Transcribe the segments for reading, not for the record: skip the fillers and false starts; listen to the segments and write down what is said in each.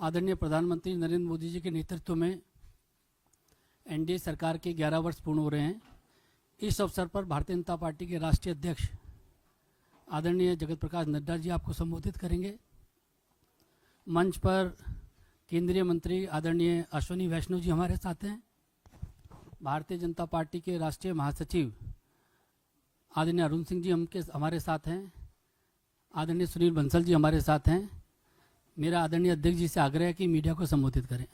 आदरणीय प्रधानमंत्री नरेंद्र मोदी जी के नेतृत्व में एनडीए सरकार के 11 वर्ष पूर्ण हो रहे हैं। इस अवसर पर भारतीय जनता पार्टी के राष्ट्रीय अध्यक्ष आदरणीय जगत प्रकाश नड्डा जी आपको संबोधित करेंगे। मंच पर केंद्रीय मंत्री आदरणीय अश्विनी वैष्णव जी हमारे साथ हैं। भारतीय जनता पार्टी के राष्ट्रीय महासचिव आदरणीय अरुण सिंह जी हमारे साथ हैं। आदरणीय सुनील बंसल जी हमारे साथ हैं। मेरा आदरणीय अध्यक्ष जी से आग्रह है कि मीडिया को संबोधित करें।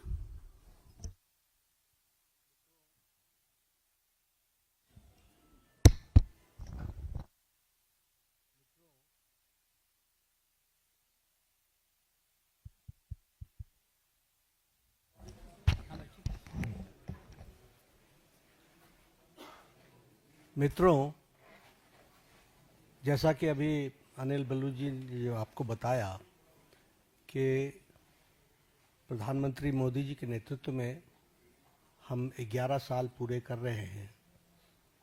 मित्रों, जैसा कि अभी अनिल बल्लू जी ने जो आपको बताया कि प्रधानमंत्री मोदी जी के नेतृत्व में हम 11 साल पूरे कर रहे हैं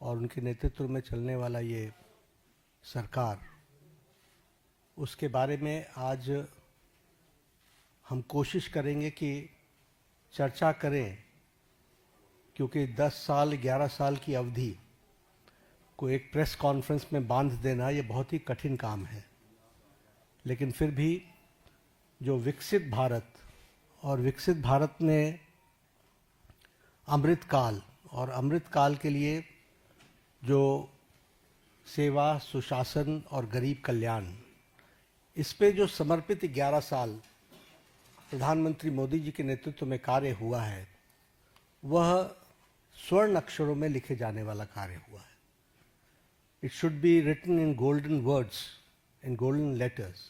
और उनके नेतृत्व में चलने वाला ये सरकार, उसके बारे में आज हम कोशिश करेंगे कि चर्चा करें, क्योंकि 10 साल 11 साल की अवधि को एक प्रेस कॉन्फ्रेंस में बांध देना ये बहुत ही कठिन काम है। लेकिन फिर भी जो विकसित भारत और विकसित भारत में अमृतकाल और अमृतकाल के लिए जो सेवा, सुशासन और गरीब कल्याण, इस पे जो समर्पित 11 साल प्रधानमंत्री मोदी जी के नेतृत्व में कार्य हुआ है, वह स्वर्ण अक्षरों में लिखे जाने वाला कार्य हुआ है। It should be written in golden words, in golden letters,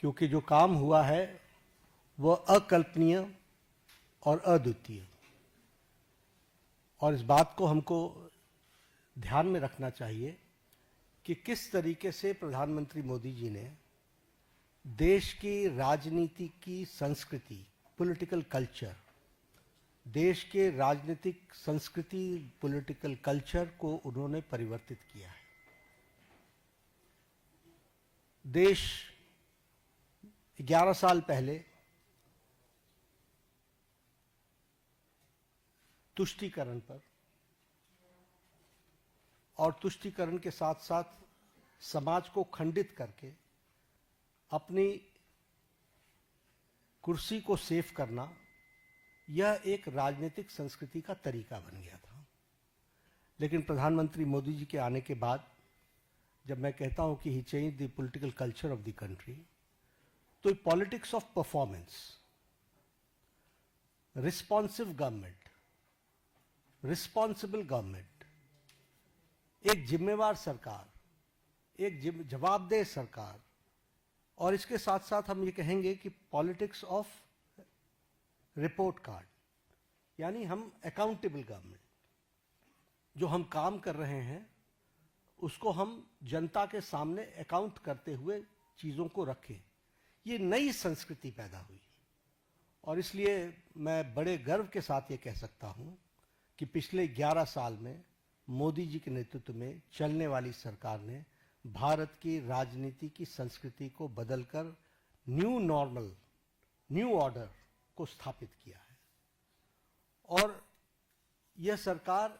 क्योंकि जो काम हुआ है वह अकल्पनीय और अद्वितीय, और इस बात को हमको ध्यान में रखना चाहिए कि किस तरीके से प्रधानमंत्री मोदी जी ने देश की राजनीति की संस्कृति, पॉलिटिकल कल्चर, देश के राजनीतिक संस्कृति, पॉलिटिकल कल्चर को उन्होंने परिवर्तित किया है। देश 11 साल पहले तुष्टीकरण पर और तुष्टीकरण के साथ साथ समाज को खंडित करके अपनी कुर्सी को सेव करना, यह एक राजनीतिक संस्कृति का तरीका बन गया था। लेकिन प्रधानमंत्री मोदी जी के आने के बाद जब मैं कहता हूं कि he change the political culture of the country, तो politics of performance, responsive government, responsible government, एक जिम्मेवार सरकार, एक जवाबदेह सरकार, और इसके साथ साथ हम ये कहेंगे कि पॉलिटिक्स ऑफ रिपोर्ट कार्ड, यानी हम अकाउंटेबल गवर्नमेंट, जो हम काम कर रहे हैं उसको हम जनता के सामने अकाउंट करते हुए चीजों को रखें। ये नई संस्कृति पैदा हुई, और इसलिए मैं बड़े गर्व के साथ ये कह सकता हूं कि पिछले 11 साल में मोदी जी के नेतृत्व में चलने वाली सरकार ने भारत की राजनीति की संस्कृति को बदलकर न्यू नॉर्मल, न्यू ऑर्डर को स्थापित किया है। और यह सरकार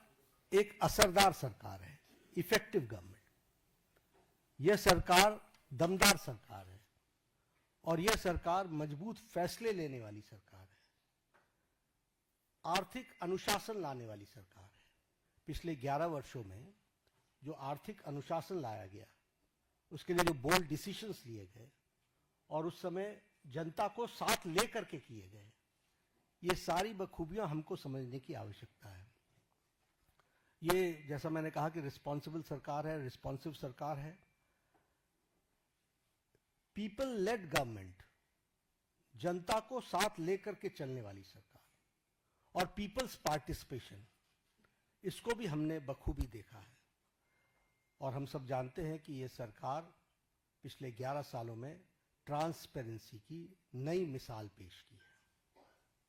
एक असरदार सरकार है, इफेक्टिव गवर्नमेंट। यह सरकार दमदार सरकार है, और यह सरकार मजबूत फैसले लेने वाली सरकार है, आर्थिक अनुशासन लाने वाली सरकार है। पिछले 11 वर्षों में जो आर्थिक अनुशासन लाया गया, उसके लिए जो बोल्ड डिसीजंस लिए गए और उस समय जनता को साथ लेकर के किए गए, ये सारी बखूबियां हमको समझने की आवश्यकता है। ये जैसा मैंने कहा कि रिस्पॉन्सिबल सरकार है, रिस्पॉन्सिव सरकार है, पीपल लेड गवर्नमेंट, जनता को साथ लेकर के चलने वाली सरकार, और पीपल्स पार्टिसिपेशन, इसको भी हमने बखूबी देखा है। और हम सब जानते हैं कि ये सरकार पिछले 11 सालों में ट्रांसपेरेंसी की नई मिसाल पेश की है।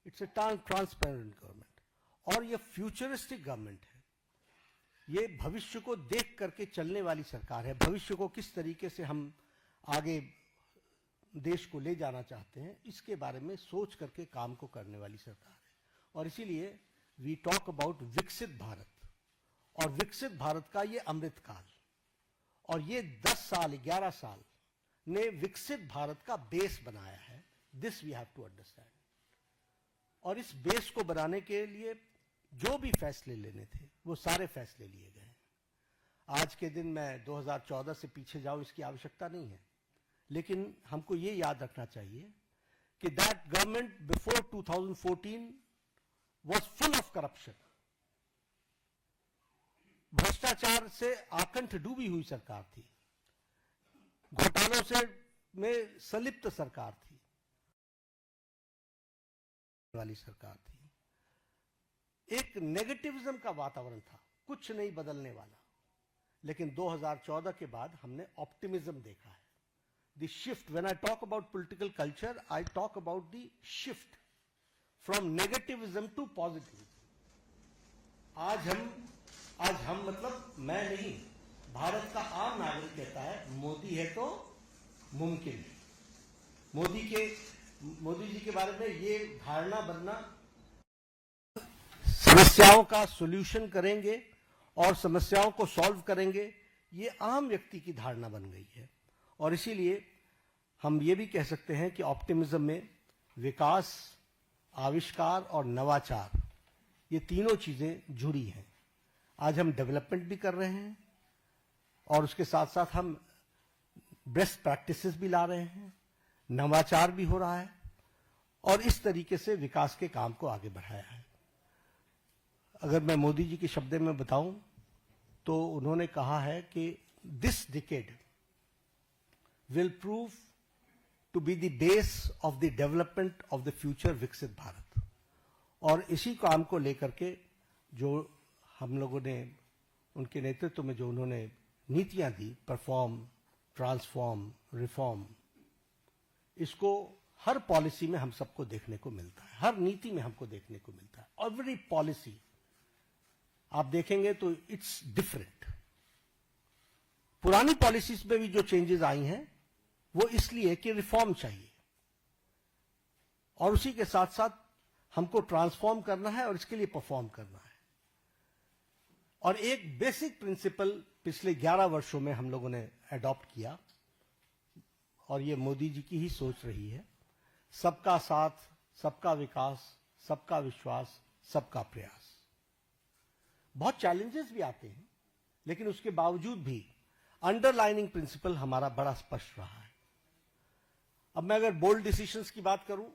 इट्स ए ट्रांसपेरेंट गवर्नमेंट, और ये फ्यूचरिस्टिक गवर्नमेंट है। ये भविष्य को देख करके चलने वाली सरकार है। भविष्य को किस तरीके से हम आगे देश को ले जाना चाहते हैं, इसके बारे में सोच करके काम को करने वाली सरकार है। और इसीलिए वी टॉक अबाउट विकसित भारत, और विकसित भारत का ये अमृत काल, और ये 10 साल 11 साल ने विकसित भारत का बेस बनाया है। This we have to understand. और इस बेस को बनाने के लिए जो भी फैसले लेने थे वो सारे फैसले लिए गए। आज के दिन मैं 2014 से पीछे जाऊं, इसकी आवश्यकता नहीं है, लेकिन हमको ये याद रखना चाहिए कि that government before 2014 was full of corruption. भ्रष्टाचार से आकंठ डूबी हुई सरकार थी, घोटालों से में संलिप्त सरकार थी, वाली सरकार थी। एक नेगेटिविज्म का वातावरण था, कुछ नहीं बदलने वाला। लेकिन 2014 के बाद हमने ऑप्टिमिज्म देखा है। The shift, when I talk about political culture, I talk about the shift from negativism to positivism. आज हम मतलब मैं नहीं, भारत का आम नागरिक कहता है मोदी है तो मुमकिन है। मोदी जी के बारे में ये धारणा बनना, समस्याओं का सॉल्यूशन करेंगे और समस्याओं को सॉल्व करेंगे, ये आम व्यक्ति की धारणा बन गई है। और इसीलिए हम ये भी कह सकते हैं कि ऑप्टिमिज्म में विकास, आविष्कार और नवाचार, ये तीनों चीजें जुड़ी हैं। आज हम डेवलपमेंट भी कर रहे हैं और उसके साथ साथ हम बेस्ट प्रैक्टिसेस भी ला रहे हैं, नवाचार भी हो रहा है, और इस तरीके से विकास के काम को आगे बढ़ाया है। अगर मैं मोदी जी के शब्दों में बताऊं तो उन्होंने कहा है कि this decade will prove to be the base of the development of the future विकसित भारत। और इसी काम को लेकर के जो हम लोगों ने उनके नेतृत्व में जो उन्होंने नीतियां दी, परफॉर्म, ट्रांसफॉर्म, रिफॉर्म, इसको हर पॉलिसी में हम सबको देखने को मिलता है, हर नीति में हमको देखने को मिलता है। एवरी पॉलिसी आप देखेंगे तो इट्स डिफरेंट। पुरानी पॉलिसीज में भी जो चेंजेस आई हैं वो इसलिए कि रिफॉर्म चाहिए, और उसी के साथ साथ हमको ट्रांसफॉर्म करना है और इसके लिए परफॉर्म करना है। और एक बेसिक प्रिंसिपल पिछले 11 वर्षों में हम लोगों ने अडॉप्ट किया, और ये मोदी जी की ही सोच रही है, सबका साथ, सबका विकास, सबका विश्वास, सबका प्रयास। बहुत चैलेंजेस भी आते हैं, लेकिन उसके बावजूद भी अंडरलाइनिंग प्रिंसिपल हमारा बड़ा स्पष्ट रहा है। अब मैं अगर बोल्ड डिसीजंस की बात करूं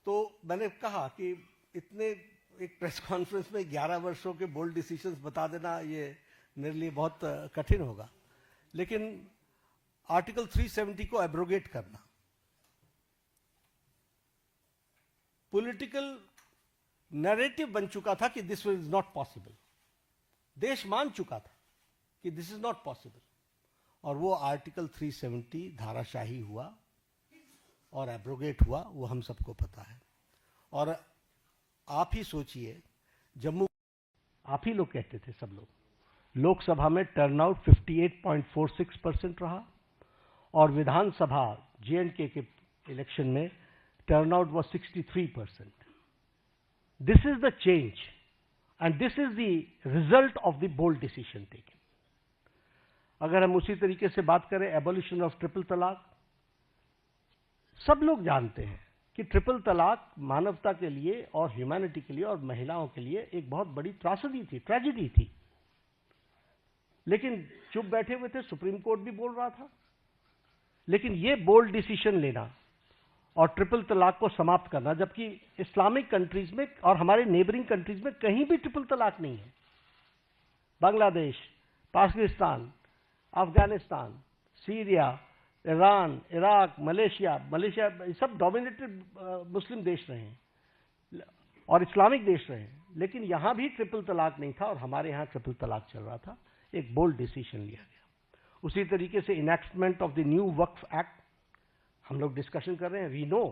तो मैंने कहा कि इतने एक प्रेस कॉन्फ्रेंस में 11 वर्षों के बोल्ड डिसीजंस बता देना ये मेरे लिए बहुत कठिन होगा, लेकिन आर्टिकल 370 को एब्रोगेट करना, पॉलिटिकल नैरेटिव बन चुका था कि दिस इज नॉट पॉसिबल, देश मान चुका था कि दिस इज नॉट पॉसिबल, और वो आर्टिकल 370 धाराशाही हुआ और एब्रोगेट हुआ, वो हम सबको पता है। और आप ही सोचिए, जम्मू, आप ही लोग कहते थे, सब लोग, लोकसभा में टर्नआउट 58.46% रहा, और विधानसभा J&K के इलेक्शन में turnout was 63%. This is the change, and this is the result of the bold decision taken. अगर हम उसी तरीके से बात करें एबोलिशन ऑफ ट्रिपल तलाक, सब लोग जानते हैं कि ट्रिपल तलाक मानवता के लिए और ह्यूमैनिटी के लिए और महिलाओं के लिए एक बहुत बड़ी त्रासदी थी, ट्रेजेडी थी, लेकिन चुप बैठे हुए थे, सुप्रीम कोर्ट भी बोल रहा था। लेकिन ये बोल्ड डिसीजन लेना और ट्रिपल तलाक को समाप्त करना, जबकि इस्लामिक कंट्रीज में और हमारे नेबरिंग कंट्रीज में कहीं भी ट्रिपल तलाक नहीं है। Bangladesh, Pakistan, Afghanistan, Syria, Iran, Iraq, Malaysia सब डोमिनेटेड मुस्लिम देश रहे हैं और इस्लामिक देश रहे हैं, लेकिन यहां भी ट्रिपल तलाक नहीं था और हमारे यहां ट्रिपल तलाक चल रहा था। एक बोल्ड डिसीजन लिया गया। उसी तरीके से enactment of the new Waqf act हम लोग डिस्कशन कर रहे हैं। वी नो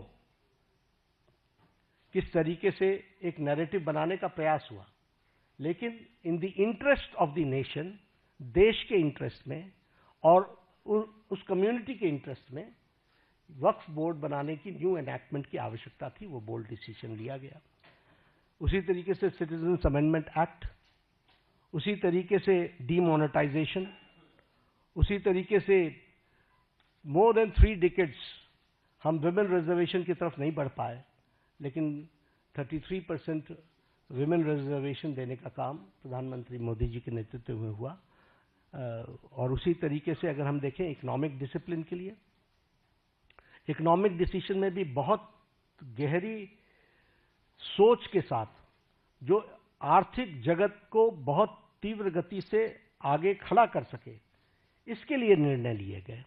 किस तरीके से एक नैरेटिव बनाने का प्रयास हुआ, लेकिन in the interest of the nation, देश के इंटरेस्ट में और उस कम्युनिटी के इंटरेस्ट में, वक्फ बोर्ड बनाने की न्यू एनैक्टमेंट की आवश्यकता थी, वो बोल्ड डिसीजन लिया गया। उसी तरीके से सिटीजन्स अमेंडमेंट एक्ट, उसी तरीके से डीमोनेटाइजेशन, उसी तरीके से मोर देन 3 डिकेड्स हम विमेन रिजर्वेशन की तरफ नहीं बढ़ पाए, लेकिन 33% विमेन रिजर्वेशन देने का काम प्रधानमंत्री मोदी जी के नेतृत्व में हुआ। और उसी तरीके से अगर हम देखें इकोनॉमिक डिसिप्लिन के लिए, इकोनॉमिक डिसीजन में भी बहुत गहरी सोच के साथ जो आर्थिक जगत को बहुत तीव्र गति से आगे खड़ा कर सके, इसके लिए निर्णय लिए गए।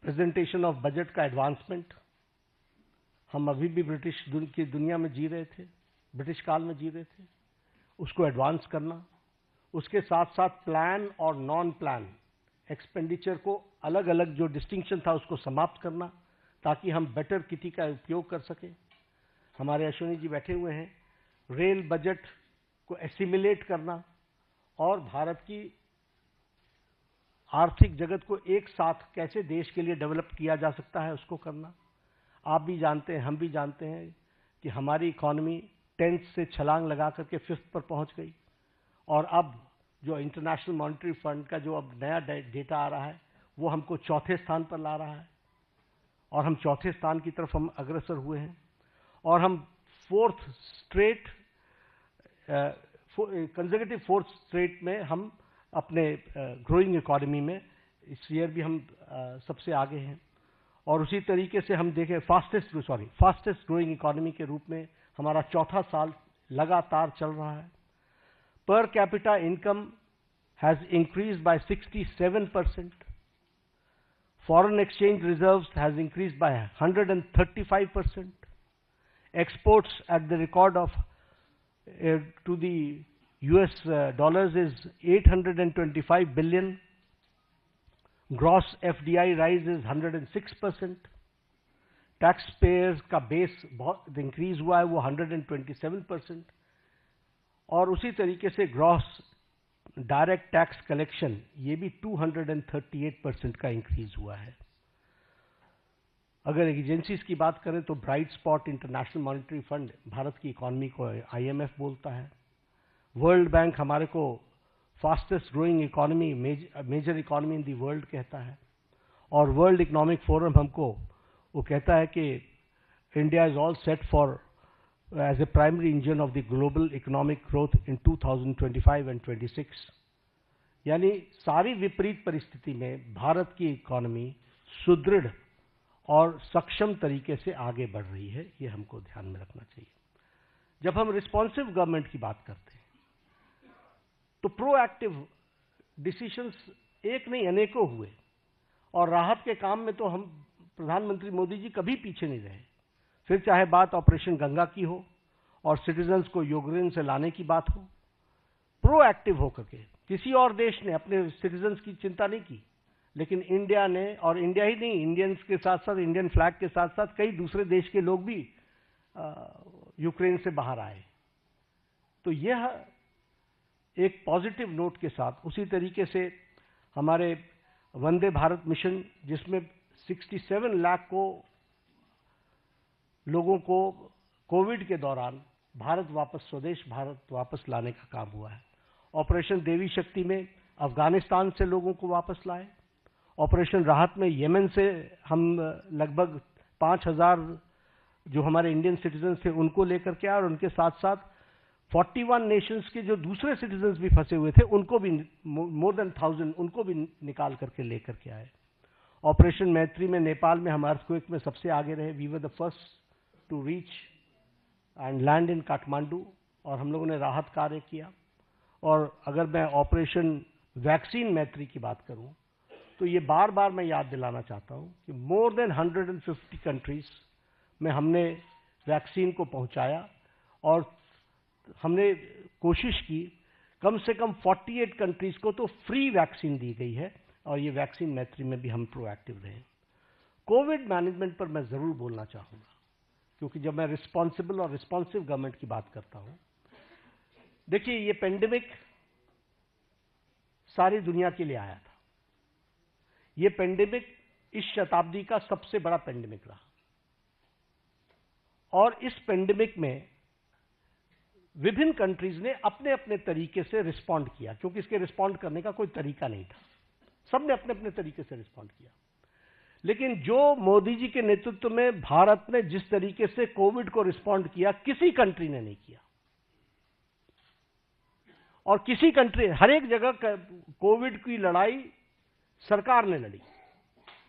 प्रेजेंटेशन ऑफ बजट का एडवांसमेंट, हम अभी भी ब्रिटिश की दुनिया में जी रहे थे, ब्रिटिश काल में जी रहे थे, उसको एडवांस करना, उसके साथ साथ प्लान और नॉन प्लान एक्सपेंडिचर को अलग अलग जो डिस्टिंक्शन था उसको समाप्त करना, ताकि हम बेटर किटी का उपयोग कर सकें। हमारे अश्विनी जी बैठे हुए हैं, रेल बजट को एसिमिलेट करना और भारत की आर्थिक जगत को एक साथ कैसे देश के लिए डेवलप किया जा सकता है उसको करना। आप भी जानते हैं, हम भी जानते हैं कि हमारी इकॉनमी 10th से छलांग लगा करके 5th पर पहुंच गई, और अब जो इंटरनेशनल मॉनेटरी फंड का जो अब नया डेटा आ रहा है वो हमको 4थे स्थान पर ला रहा है, और हम 4थे स्थान की तरफ हम अग्रसर हुए हैं। और हम 4th straight conservative 4th straight में हम अपने ग्रोइंग इकोनॉमी में इस ईयर भी हम सबसे आगे हैं। और उसी तरीके से हम देखें फास्टेस्ट ग्रोइंग इकोनॉमी के रूप में हमारा 4था साल लगातार चल रहा है। Per capita income has increased by 67%, foreign exchange reserves has increased by 135%, exports at the record of to the US dollars is 825 billion, gross FDI rise is 106%, taxpayers का बेस बहुत इंक्रीज हुआ है, वो 127%, और उसी तरीके से ग्रॉस डायरेक्ट टैक्स कलेक्शन ये भी 238% का इंक्रीज हुआ है। अगर एजेंसीज की बात करें तो bright spot international monetary fund Bharat की इकॉनमी को IMF बोलता है, वर्ल्ड बैंक हमारे को fastest growing economy, major economy in the world कहता है, और वर्ल्ड इकोनॉमिक फोरम हमको वो कहता है कि India is all set for as a primary engine of the global economic growth in 2025 and 26। यानी सारी विपरीत परिस्थिति में भारत की इकोनॉमी सुदृढ़ और सक्षम तरीके से आगे बढ़ रही है, ये हमको ध्यान में रखना चाहिए। जब हम रिस्पॉन्सिव गवर्नमेंट की बात करते हैं तो प्रोएक्टिव डिसीजंस एक नहीं अनेकों हुए, और राहत के काम में तो हम प्रधानमंत्री मोदी जी कभी पीछे नहीं रहे। फिर चाहे बात ऑपरेशन गंगा की हो और सिटीजन्स को यूक्रेन से लाने की बात हो, प्रोएक्टिव होकर के किसी और देश ने अपने सिटीजन्स की चिंता नहीं की, लेकिन इंडिया ने, और इंडिया ही नहीं, इंडियंस के साथ साथ, इंडियन फ्लैग के साथ साथ कई दूसरे देश के लोग भी यूक्रेन से बाहर आए। तो यह एक पॉजिटिव नोट के साथ, उसी तरीके से हमारे वंदे भारत मिशन, जिसमें 67 लाख लोगों को कोविड के दौरान भारत वापस, स्वदेश भारत वापस लाने का काम हुआ है। ऑपरेशन देवी शक्ति में अफगानिस्तान से लोगों को वापस लाए। ऑपरेशन राहत में येमेन से हम लगभग 5000 जो हमारे इंडियन सिटीजन्स थे उनको लेकर के आए, और उनके साथ साथ 41 नेशंस के जो दूसरे सिटीजन्स भी फंसे हुए थे उनको भी, मोर देन 1000 उनको भी निकाल करके लेकर के आए। ऑपरेशन मैत्री में नेपाल में हम अर्थक्वेक में सबसे आगे रहे। We were the first to reach and land in Kathmandu, और हम लोगों ने राहत कार्य किया। और अगर मैं ऑपरेशन वैक्सीन मैत्री की बात करूं तो ये बार बार मैं याद दिलाना चाहता हूं कि मोर देन 150 कंट्रीज में हमने वैक्सीन को पहुंचाया, और हमने कोशिश की कम से कम 48 कंट्रीज को तो फ्री वैक्सीन दी गई है, और ये वैक्सीन मैत्री में भी हम प्रोएक्टिव रहे। कोविड मैनेजमेंट पर मैं जरूर बोलना चाहूंगा, क्योंकि जब मैं रिस्पॉन्सिबल और रिस्पॉन्सिव गवर्नमेंट की बात करता हूं, देखिए ये पेंडेमिक सारी दुनिया के लिए आया था। ये पेंडेमिक इस शताब्दी का सबसे बड़ा पेंडेमिक रहा। और इस पेंडेमिक में विभिन्न कंट्रीज ने अपने अपने तरीके से रिस्पॉन्ड किया, क्योंकि इसके रिस्पॉन्ड करने का कोई तरीका नहीं था। सबने अपने अपने तरीके से रिस्पॉन्ड किया। लेकिन जो मोदी जी के नेतृत्व में भारत ने जिस तरीके से कोविड को रिस्पॉन्ड किया, किसी कंट्री ने नहीं किया। और किसी कंट्री, हर एक जगह कोविड की लड़ाई सरकार ने लड़ी।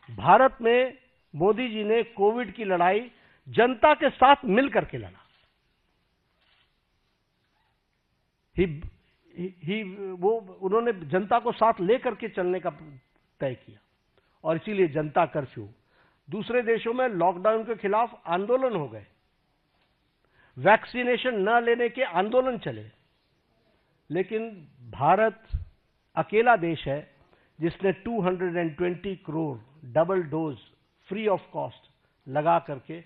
भारत में मोदी जी ने कोविड की लड़ाई जनता के साथ मिलकर के लड़ा। उन्होंने जनता को साथ लेकर के चलने का तय किया, और इसीलिए जनता कर्फ्यू। दूसरे देशों में लॉकडाउन के खिलाफ आंदोलन हो गए, वैक्सीनेशन न लेने के आंदोलन चले। लेकिन भारत अकेला देश है जिसने 220 crore double dose free of cost लगा करके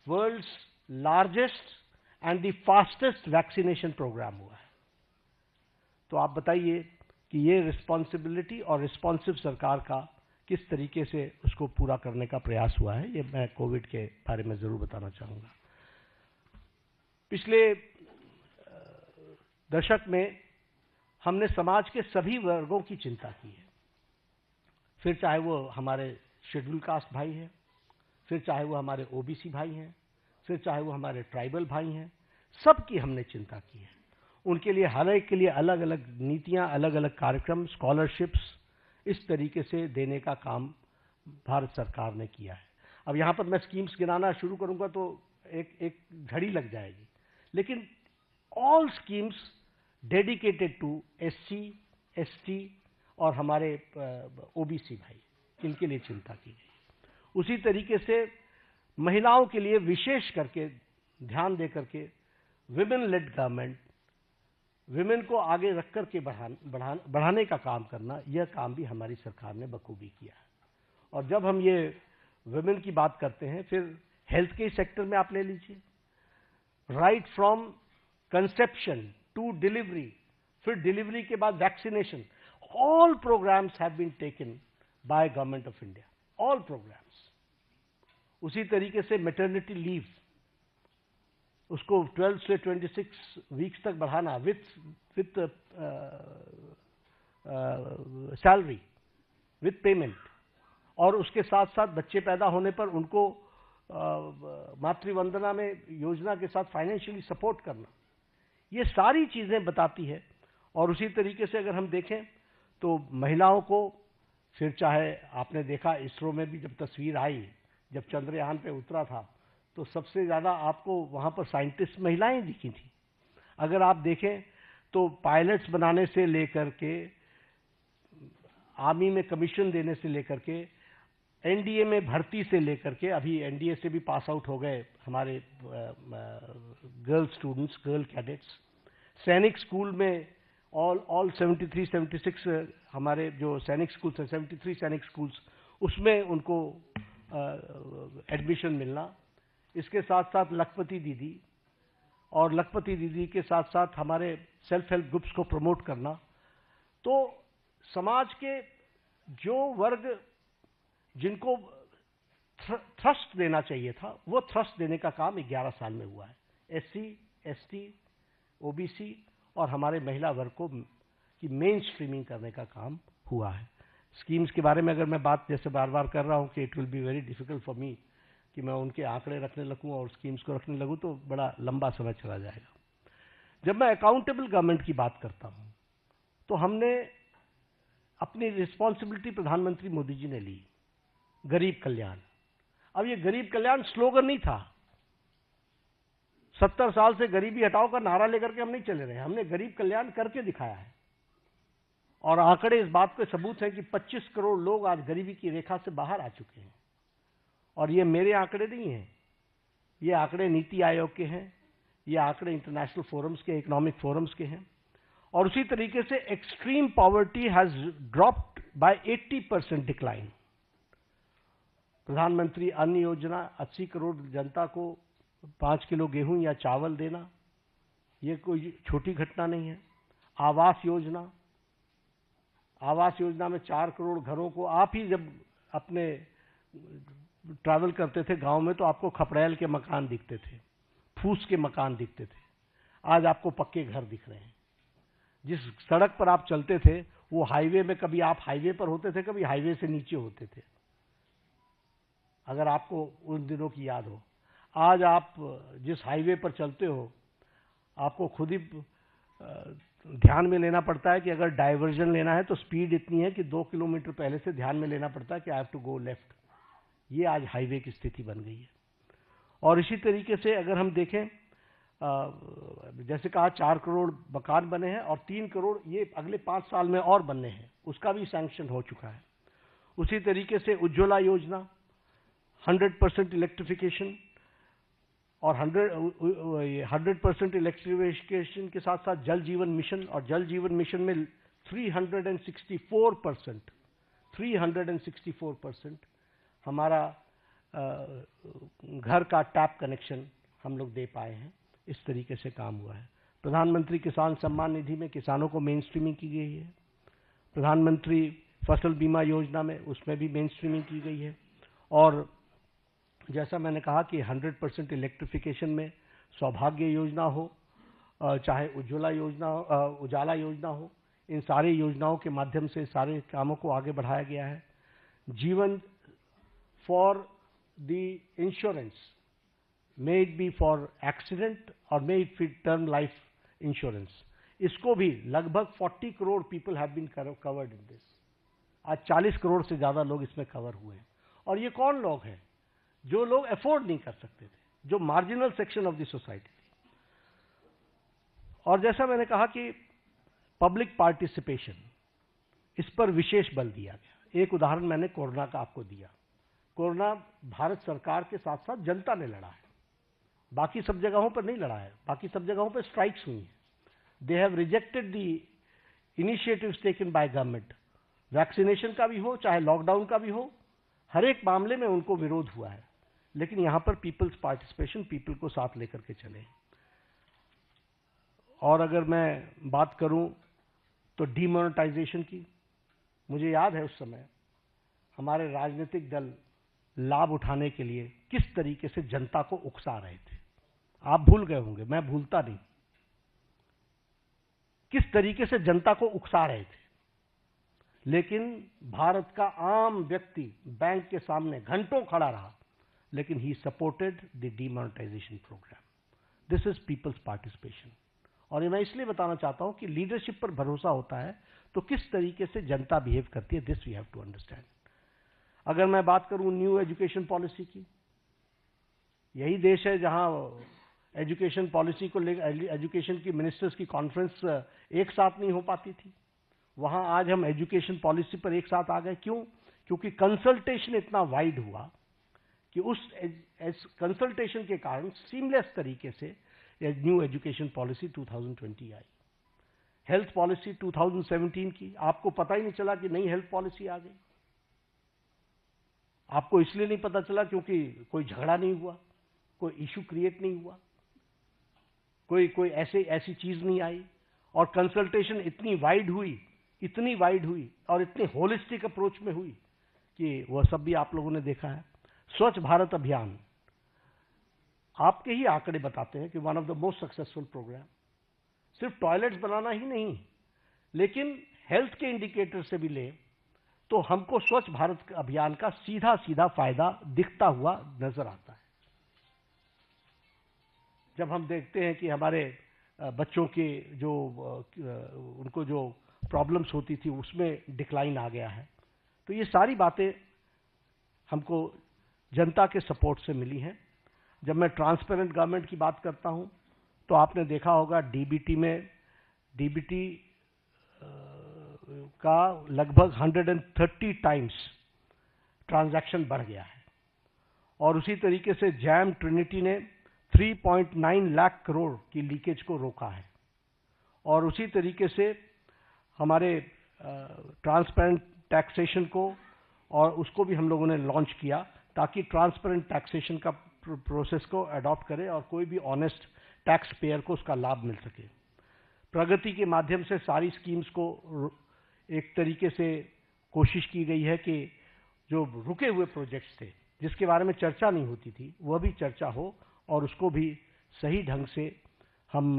world's largest and the fastest vaccination programme हुआ है। तो आप बताइए कि ये रिस्पॉन्सिबिलिटी और रिस्पॉन्सिव सरकार का किस तरीके से उसको पूरा करने का प्रयास हुआ है, ये मैं कोविड के बारे में जरूर बताना चाहूंगा। पिछले दशक में हमने समाज के सभी वर्गों की चिंता की है, फिर चाहे वो हमारे शेड्यूल कास्ट भाई हैं, फिर चाहे वो हमारे ओबीसी भाई हैं, फिर चाहे वो हमारे ट्राइबल भाई हैं, सबकी हमने चिंता की है। उनके लिए हर एक के लिए अलग अलग नीतियां, अलग अलग कार्यक्रम, स्कॉलरशिप्स इस तरीके से देने का काम भारत सरकार ने किया है। अब यहां पर मैं स्कीम्स गिनाना शुरू करूंगा तो एक घड़ी लग जाएगी, लेकिन all schemes dedicated to SC, ST और हमारे ओबीसी भाई, इनके लिए चिंता की गई। उसी तरीके से महिलाओं के लिए विशेष करके ध्यान दे करके विमेन लेड गवर्नमेंट, विमेन को आगे रख करके बढ़ाने का काम करना, यह काम भी हमारी सरकार ने बखूबी किया है। और जब हम ये विमेन की बात करते हैं, फिर हेल्थ के सेक्टर में आप ले लीजिए, right from conception to delivery, फिर डिलीवरी के बाद vaccination, all programmes have been taken by government of India, all programmes. उसी तरीके से मैटरनिटी लीव, उसको 12 से 26 वीक्स तक बढ़ाना विथ सैलरी, विथ पेमेंट, और उसके साथ साथ बच्चे पैदा होने पर उनको मातृवंदना में योजना के साथ फाइनेंशियली सपोर्ट करना, ये सारी चीजें बताती है। और उसी तरीके से अगर हम देखें तो महिलाओं को, फिर चाहे आपने देखा इसरो में भी जब तस्वीर आई, जब चंद्रयान पे उतरा था, तो सबसे ज्यादा आपको वहां पर साइंटिस्ट महिलाएं दिखी थी। अगर आप देखें तो पायलट्स बनाने से लेकर के, आर्मी में कमीशन देने से लेकर के, एनडीए में भर्ती से लेकर के, अभी एनडीए से भी पास आउट हो गए हमारे गर्ल स्टूडेंट्स, गर्ल कैडेट्स, सैनिक स्कूल में ऑल 73-76 हमारे जो सैनिक स्कूल्स हैं, 73 सैनिक स्कूल्स, उसमें उनको एडमिशन मिलना। इसके साथ साथ लखपति दीदी, और लखपति दीदी के साथ साथ हमारे सेल्फ हेल्प ग्रुप्स को प्रमोट करना। तो समाज के जो वर्ग जिनको थ्रस्ट देना चाहिए था, वो थ्रस्ट देने का काम 11 साल में हुआ है। SC, ST, OBC और हमारे महिला वर्ग को की मेन स्ट्रीमिंग करने का काम हुआ है। स्कीम्स के बारे में अगर मैं बात जैसे बार बार कर रहा हूं कि it will be very difficult for me कि मैं उनके आंकड़े रखने लगूं और स्कीम्स को रखने लगूं तो बड़ा लंबा समय चला जाएगा। जब मैं अकाउंटेबल गवर्नमेंट की बात करता हूं तो हमने अपनी रिस्पॉन्सिबिलिटी प्रधानमंत्री मोदी जी ने ली, गरीब कल्याण। अब ये गरीब कल्याण स्लोगन नहीं था, 70 साल से गरीबी हटाओ का नारा लेकर के हम नहीं चले रहे, हमने गरीब कल्याण करके दिखाया है। और आंकड़े इस बात के सबूत है कि 25 करोड़ लोग आज गरीबी की रेखा से बाहर आ चुके हैं। और ये मेरे आंकड़े नहीं हैं, ये आंकड़े नीति आयोग के हैं, ये आंकड़े इंटरनेशनल फोरम्स के, इकोनॉमिक फोरम्स के हैं। और उसी तरीके से extreme poverty has dropped by 80% decline. प्रधानमंत्री अन्न योजना, 80 करोड़ जनता को 5 किलो गेहूं या चावल देना, ये कोई छोटी घटना नहीं है। आवास योजना, आवास योजना में 4 करोड़ घरों को आप ही जब अपने ट्रैवल करते थे गांव में तो आपको खपड़ैल के मकान दिखते थे, फूस के मकान दिखते थे। आज आपको पक्के घर दिख रहे हैं। जिस सड़क पर आप चलते थे वो हाईवे में, कभी आप हाईवे पर होते थे, कभी हाईवे से नीचे होते थे, अगर आपको उन दिनों की याद हो। आज आप जिस हाईवे पर चलते हो आपको खुद ही ध्यान में लेना पड़ता है कि अगर डाइवर्जन लेना है तो स्पीड इतनी है कि 2 किलोमीटर पहले से ध्यान में लेना पड़ता है कि I have to go left. ये आज हाईवे की स्थिति बन गई है। और इसी तरीके से अगर हम देखें, जैसे कहा 4 करोड़ मकान बने हैं और 3 करोड़ ये अगले 5 साल में और बनने हैं, उसका भी सैंक्शन हो चुका है। उसी तरीके से उज्ज्वला योजना, 100% इलेक्ट्रिफिकेशन और 100% इलेक्ट्रिफिकेशन के साथ साथ जल जीवन मिशन, और जल जीवन मिशन में 364% हमारा घर का टैप कनेक्शन हम लोग दे पाए हैं। इस तरीके से काम हुआ है। प्रधानमंत्री किसान सम्मान निधि में किसानों को मेन स्ट्रीमिंग की गई है। प्रधानमंत्री फसल बीमा योजना में उसमें भी मेन स्ट्रीमिंग की गई है। और जैसा मैंने कहा कि 100% इलेक्ट्रिफिकेशन में सौभाग्य योजना हो, चाहे उज्ज्वला योजना हो, इन सारी योजनाओं के माध्यम से सारे कामों को आगे बढ़ाया गया है। जीवन for the insurance, may it be for accident और may it be term life insurance, इसको भी लगभग 40 crore people have been covered in this. आज 40 करोड़ से ज्यादा लोग इसमें कवर हुए हैं। और ये कौन लोग हैं? जो लोग अफोर्ड नहीं कर सकते थे, जो marginal section of the society थी। और जैसा मैंने कहा कि पब्लिक पार्टिसिपेशन, इस पर विशेष बल दिया गया। एक उदाहरण मैंने कोरोना का आपको दिया। कोरोना भारत सरकार के साथ साथ जनता ने लड़ा है, बाकी सब जगहों पर नहीं लड़ा है। बाकी सब जगहों पर स्ट्राइक्स हुई हैं। They have rejected the initiatives taken by government. Vaccination का भी हो चाहे लॉकडाउन का भी हो, हर एक मामले में उनको विरोध हुआ है। लेकिन यहां पर पीपल्स पार्टिसिपेशन, पीपल को साथ लेकर के चले। और अगर मैं बात करूं तो डीमोनेटाइजेशन की, मुझे याद है उस समय हमारे राजनीतिक दल लाभ उठाने के लिए किस तरीके से जनता को उकसा रहे थे। आप भूल गए होंगे, मैं भूलता नहीं, किस तरीके से जनता को उकसा रहे थे। लेकिन भारत का आम व्यक्ति बैंक के सामने घंटों खड़ा रहा, लेकिन he supported the demonetisation programme. This is people's participation. और ये मैं इसलिए बताना चाहता हूं कि लीडरशिप पर भरोसा होता है तो किस तरीके से जनता बिहेव करती है, this we have to understand. अगर मैं बात करूं न्यू एजुकेशन पॉलिसी की, यही देश है जहां एजुकेशन पॉलिसी को लेकर एजुकेशन की मिनिस्टर्स की कॉन्फ्रेंस एक साथ नहीं हो पाती थी। वहां आज हम एजुकेशन पॉलिसी पर एक साथ आ गए। क्यों? क्योंकि कंसल्टेशन इतना वाइड हुआ कि उस कंसल्टेशन के कारण सीमलेस तरीके से न्यू एजुकेशन पॉलिसी 2020 आई। हेल्थ पॉलिसी 2017 की, आपको पता ही नहीं चला कि नई हेल्थ पॉलिसी आ गई। आपको इसलिए नहीं पता चला क्योंकि कोई झगड़ा नहीं हुआ, कोई इश्यू क्रिएट नहीं हुआ, कोई ऐसी चीज नहीं आई। और कंसल्टेशन इतनी वाइड हुई और इतनी होलिस्टिक अप्रोच में हुई कि वह सब भी आप लोगों ने देखा है। स्वच्छ भारत अभियान, आपके ही आंकड़े बताते हैं कि one of the most successful programme. सिर्फ टॉयलेट्स बनाना ही नहीं, लेकिन हेल्थ के इंडिकेटर से भी ले तो हमको स्वच्छ भारत अभियान का सीधा सीधा फायदा दिखता हुआ नजर आता है। जब हम देखते हैं कि हमारे बच्चों के जो उनको जो प्रॉब्लम्स होती थी उसमें डिक्लाइन आ गया है, तो ये सारी बातें हमको जनता के सपोर्ट से मिली हैं। जब मैं ट्रांसपेरेंट गवर्नमेंट की बात करता हूं तो आपने देखा होगा डीबीटी का लगभग 130 टाइम्स ट्रांजैक्शन बढ़ गया है। और उसी तरीके से जैम ट्रिनिटी ने 3.9 लाख करोड़ की लीकेज को रोका है। और उसी तरीके से हमारे ट्रांसपेरेंट टैक्सेशन को और उसको भी हम लोगों ने लॉन्च किया ताकि ट्रांसपेरेंट टैक्सेशन का प्रोसेस को अडॉप्ट करे और कोई भी ऑनेस्ट टैक्स पेयर को उसका लाभ मिल सके। प्रगति के माध्यम से सारी स्कीम्स को एक तरीके से कोशिश की गई है कि जो रुके हुए प्रोजेक्ट्स थे जिसके बारे में चर्चा नहीं होती थी, वह भी चर्चा हो और उसको भी सही ढंग से हम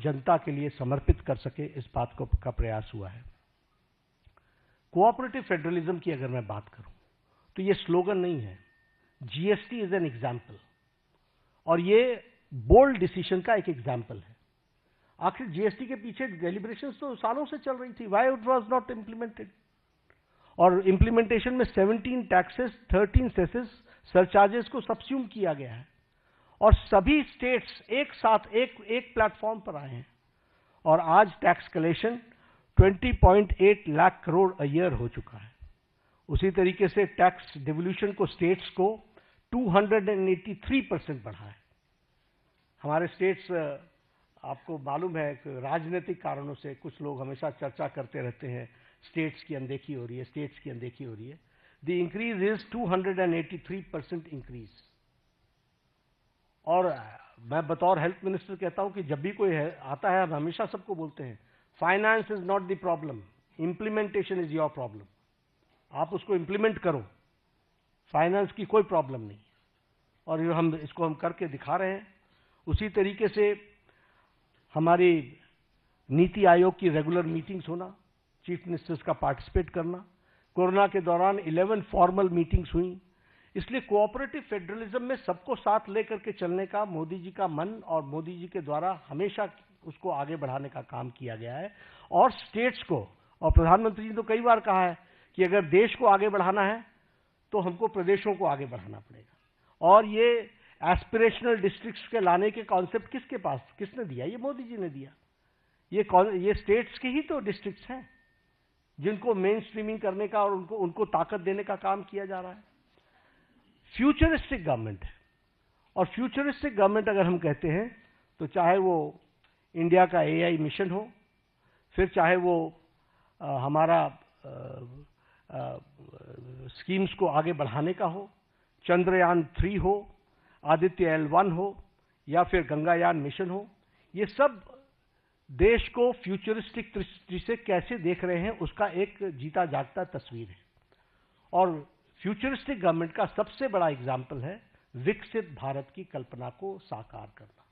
जनता के लिए समर्पित कर सके, इस बात का प्रयास हुआ है। कोऑपरेटिव फेडरलिज्म की अगर मैं बात करूं तो ये स्लोगन नहीं है, जीएसटी इज एन एग्जाम्पल, और ये बोल्ड डिसीजन का एक एग्जाम्पल है। आखिर जीएसटी के पीछे डेलिब्रेशंस तो सालों से चल रही थी, why it was not implemented, और इम्प्लीमेंटेशन में 17 टैक्सेस, 13 सेसेस, सरचार्जेस को सब्स्यूम किया गया है, और सभी स्टेट्स एक साथ एक प्लेटफॉर्म पर आए हैं, और आज tax collection 20.8 lakh crore a year हो चुका है। उसी तरीके से टैक्स डिवोल्यूशन को स्टेट्स को 283% बढ़ा है। हमारे स्टेट्स, आपको मालूम है कि राजनीतिक कारणों से कुछ लोग हमेशा चर्चा करते रहते हैं, स्टेट्स की अनदेखी हो रही है, स्टेट्स की अनदेखी हो रही है। The increase is 283% increase. और मैं बतौर हेल्थ मिनिस्टर कहता हूं कि जब भी कोई आता है, हम हमेशा सबको बोलते हैं, finance is not the problem, implementation is your problem. आप उसको इंप्लीमेंट करो, फाइनेंस की कोई प्रॉब्लम नहीं। और हम इसको करके दिखा रहे हैं। उसी तरीके से हमारी नीति आयोग की रेगुलर मीटिंग्स होना, चीफ मिनिस्टर्स का पार्टिसिपेट करना, कोरोना के दौरान 11 फॉर्मल मीटिंग्स हुई। इसलिए कोऑपरेटिव फेडरलिज्म में सबको साथ लेकर के चलने का मोदी जी का मन, और मोदी जी के द्वारा हमेशा उसको आगे बढ़ाने का काम किया गया है। और स्टेट्स को, और प्रधानमंत्री जी ने तो कई बार कहा है कि अगर देश को आगे बढ़ाना है तो हमको प्रदेशों को आगे बढ़ाना पड़ेगा। और ये एस्पिरेशनल डिस्ट्रिक्ट्स के लाने के कॉन्सेप्ट किसने दिया? ये मोदी जी ने दिया। ये स्टेट्स के ही तो डिस्ट्रिक्ट्स हैं जिनको मेन स्ट्रीमिंग करने का और उनको ताकत देने का काम किया जा रहा है। फ्यूचरिस्टिक गवर्नमेंट है, और फ्यूचरिस्टिक गवर्नमेंट अगर हम कहते हैं तो चाहे वो इंडिया का एआई मिशन हो, फिर चाहे वो हमारा स्कीम्स को आगे बढ़ाने का हो, चंद्रयान 3 हो, आदित्य L1 हो, या फिर गंगायान मिशन हो, ये सब देश को फ्यूचरिस्टिक दृष्टि से कैसे देख रहे हैं उसका एक जीता जागता तस्वीर है। और फ्यूचरिस्टिक गवर्नमेंट का सबसे बड़ा एग्जाम्पल है विकसित भारत की कल्पना को साकार करना।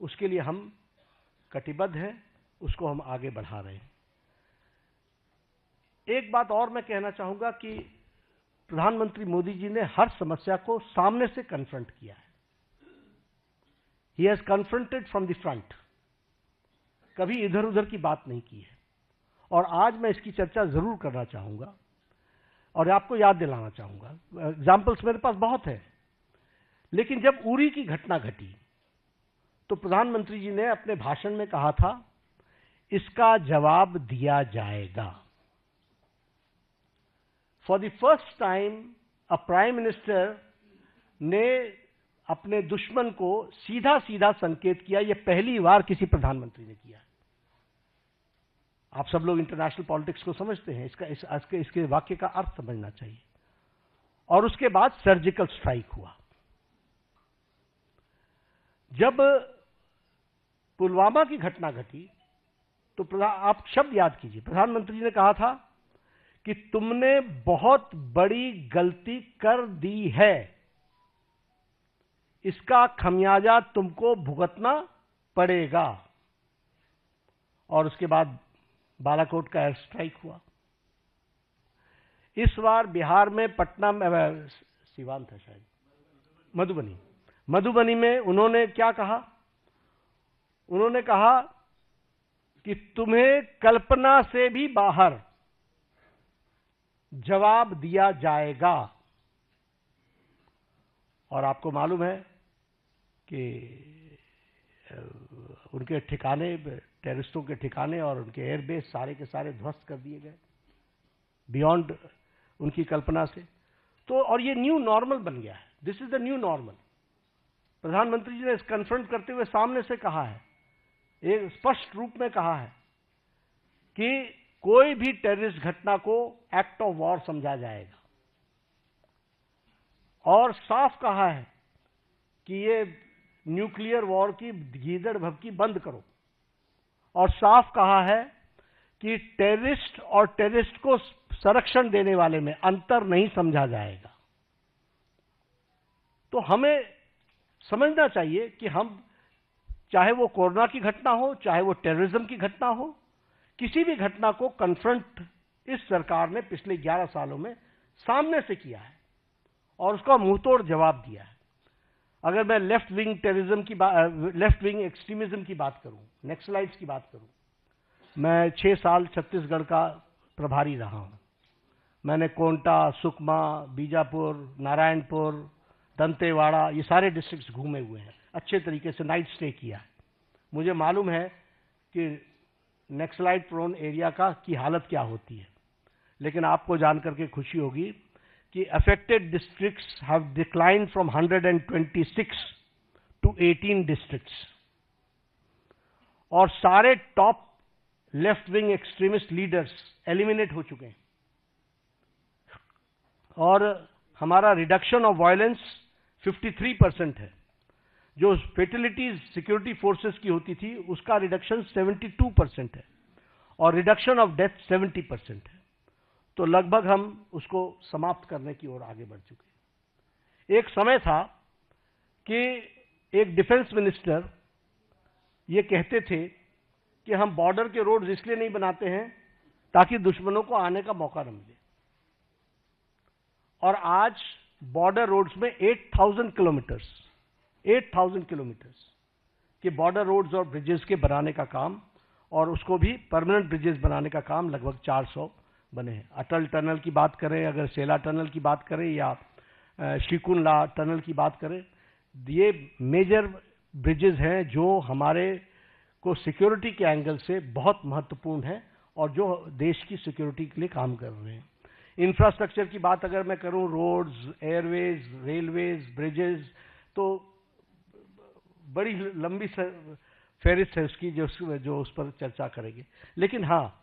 उसके लिए हम कटिबद्ध हैं, उसको हम आगे बढ़ा रहे हैं। एक बात और मैं कहना चाहूंगा कि प्रधानमंत्री मोदी जी ने हर समस्या को सामने से कन्फ्रंट किया है। He has confronted from the front, कभी इधर उधर की बात नहीं की है। और आज मैं इसकी चर्चा जरूर करना चाहूंगा और आपको याद दिलाना चाहूंगा। एग्जाम्पल्स मेरे पास बहुत है, लेकिन जब उरी की घटना घटी तो प्रधानमंत्री जी ने अपने भाषण में कहा था, इसका जवाब दिया जाएगा। For the first time a prime minister ने अपने दुश्मन को सीधा सीधा संकेत किया। यह पहली बार किसी प्रधानमंत्री ने किया। आप सब लोग इंटरनेशनल पॉलिटिक्स को समझते हैं, इसके वाक्य का अर्थ समझना चाहिए। और उसके बाद सर्जिकल स्ट्राइक हुआ। जब पुलवामा की घटना घटी तो आप शब्द याद कीजिए, प्रधानमंत्री ने कहा था कि तुमने बहुत बड़ी गलती कर दी है, इसका खमियाजा तुमको भुगतना पड़ेगा। और उसके बाद बालाकोट का एयर स्ट्राइक हुआ। इस बार बिहार में पटना में, सीवान था शायद, मधुबनी में उन्होंने क्या कहा? उन्होंने कहा कि तुम्हें कल्पना से भी बाहर जवाब दिया जाएगा। और आपको मालूम है कि उनके ठिकाने, टेररिस्टों के ठिकाने और उनके एयरबेस सारे के सारे ध्वस्त कर दिए गए, बियॉन्ड उनकी कल्पना से। तो और ये न्यू नॉर्मल बन गया है। This is the new normal. प्रधानमंत्री जी ने इस कन्फ्रंट करते हुए सामने से कहा है, एक स्पष्ट रूप में कहा है कि कोई भी टेररिस्ट घटना को एक्ट ऑफ वॉर समझा जाएगा। और साफ कहा है कि ये न्यूक्लियर वॉर की गीदड़ भभकी बंद करो। और साफ कहा है कि टेररिस्ट और टेररिस्ट को संरक्षण देने वाले में अंतर नहीं समझा जाएगा, तो हमें समझना चाहिए कि हम, चाहे वो कोरोना की घटना हो, चाहे वो टेररिज्म की घटना हो, किसी भी घटना को कन्फ्रंट इस सरकार ने पिछले 11 सालों में सामने से किया है और उसका मुंहतोड़ जवाब दिया है। अगर मैं लेफ्ट विंग टेररिज्म की लेफ्ट विंग एक्सट्रीमिज्म की बात करूं, नक्सलाइट्स की बात करूं, मैं 6 साल छत्तीसगढ़ का प्रभारी रहा हूं। मैंने कोंटा, सुकमा, बीजापुर, नारायणपुर, दंतेवाड़ा, ये सारे डिस्ट्रिक्ट्स घूमे हुए हैं, अच्छे तरीके से नाइट स्टे किया है। मुझे मालूम है कि नक्सलाइट प्रोन एरिया की हालत क्या होती है। लेकिन आपको जानकर के खुशी होगी कि affected districts have declined from 126 to 18 districts, और सारे top left wing extremist leaders eliminate हो चुके हैं, और हमारा रिडक्शन ऑफ वायलेंस 53% है। जो फेटलिटीज सिक्योरिटी फोर्सेस की होती थी उसका रिडक्शन 72% है, और रिडक्शन ऑफ डेथ 70% है। तो लगभग हम उसको समाप्त करने की ओर आगे बढ़ चुके हैं। एक समय था कि एक डिफेंस मिनिस्टर ये कहते थे कि हम बॉर्डर के रोड्स इसलिए नहीं बनाते हैं ताकि दुश्मनों को आने का मौका न मिले, और आज बॉर्डर रोड्स में 8,000 किलोमीटर्स के बॉर्डर रोड्स और ब्रिजेस के बनाने का काम, और उसको भी परमानेंट ब्रिजेस बनाने का काम लगभग 400 बने हैं। अटल टनल की बात करें, अगर सेला टनल की बात करें, या श्रीकुंडला टनल की बात करें, ये मेजर ब्रिजेस हैं जो हमारे को सिक्योरिटी के एंगल से बहुत महत्वपूर्ण है और जो देश की सिक्योरिटी के लिए काम कर रहे हैं। इंफ्रास्ट्रक्चर की बात अगर मैं करूं, रोड्स, एयरवेज, रेलवेज, ब्रिजेस, तो बड़ी लंबी फहरिस्त है उसकी, जो उस पर चर्चा करेंगे। लेकिन हाँ,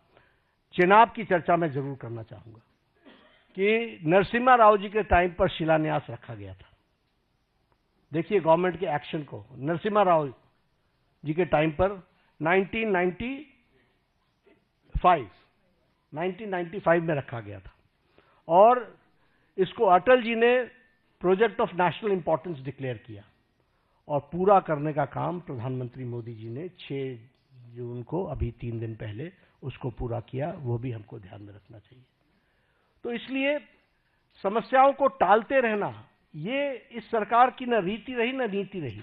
चेनाब की चर्चा मैं जरूर करना चाहूंगा कि नरसिम्हा राव जी के टाइम पर शिलान्यास रखा गया था। देखिए गवर्नमेंट के एक्शन को, नरसिम्हा राव जी के टाइम पर 1995 में रखा गया था, और इसको अटल जी ने project of national importance declare किया, और पूरा करने का काम प्रधानमंत्री मोदी जी ने 6 जून को, अभी 3 दिन पहले, उसको पूरा किया। वो भी हमको ध्यान में रखना चाहिए। तो इसलिए समस्याओं को टालते रहना, ये इस सरकार की न रीति रही न नीति रही।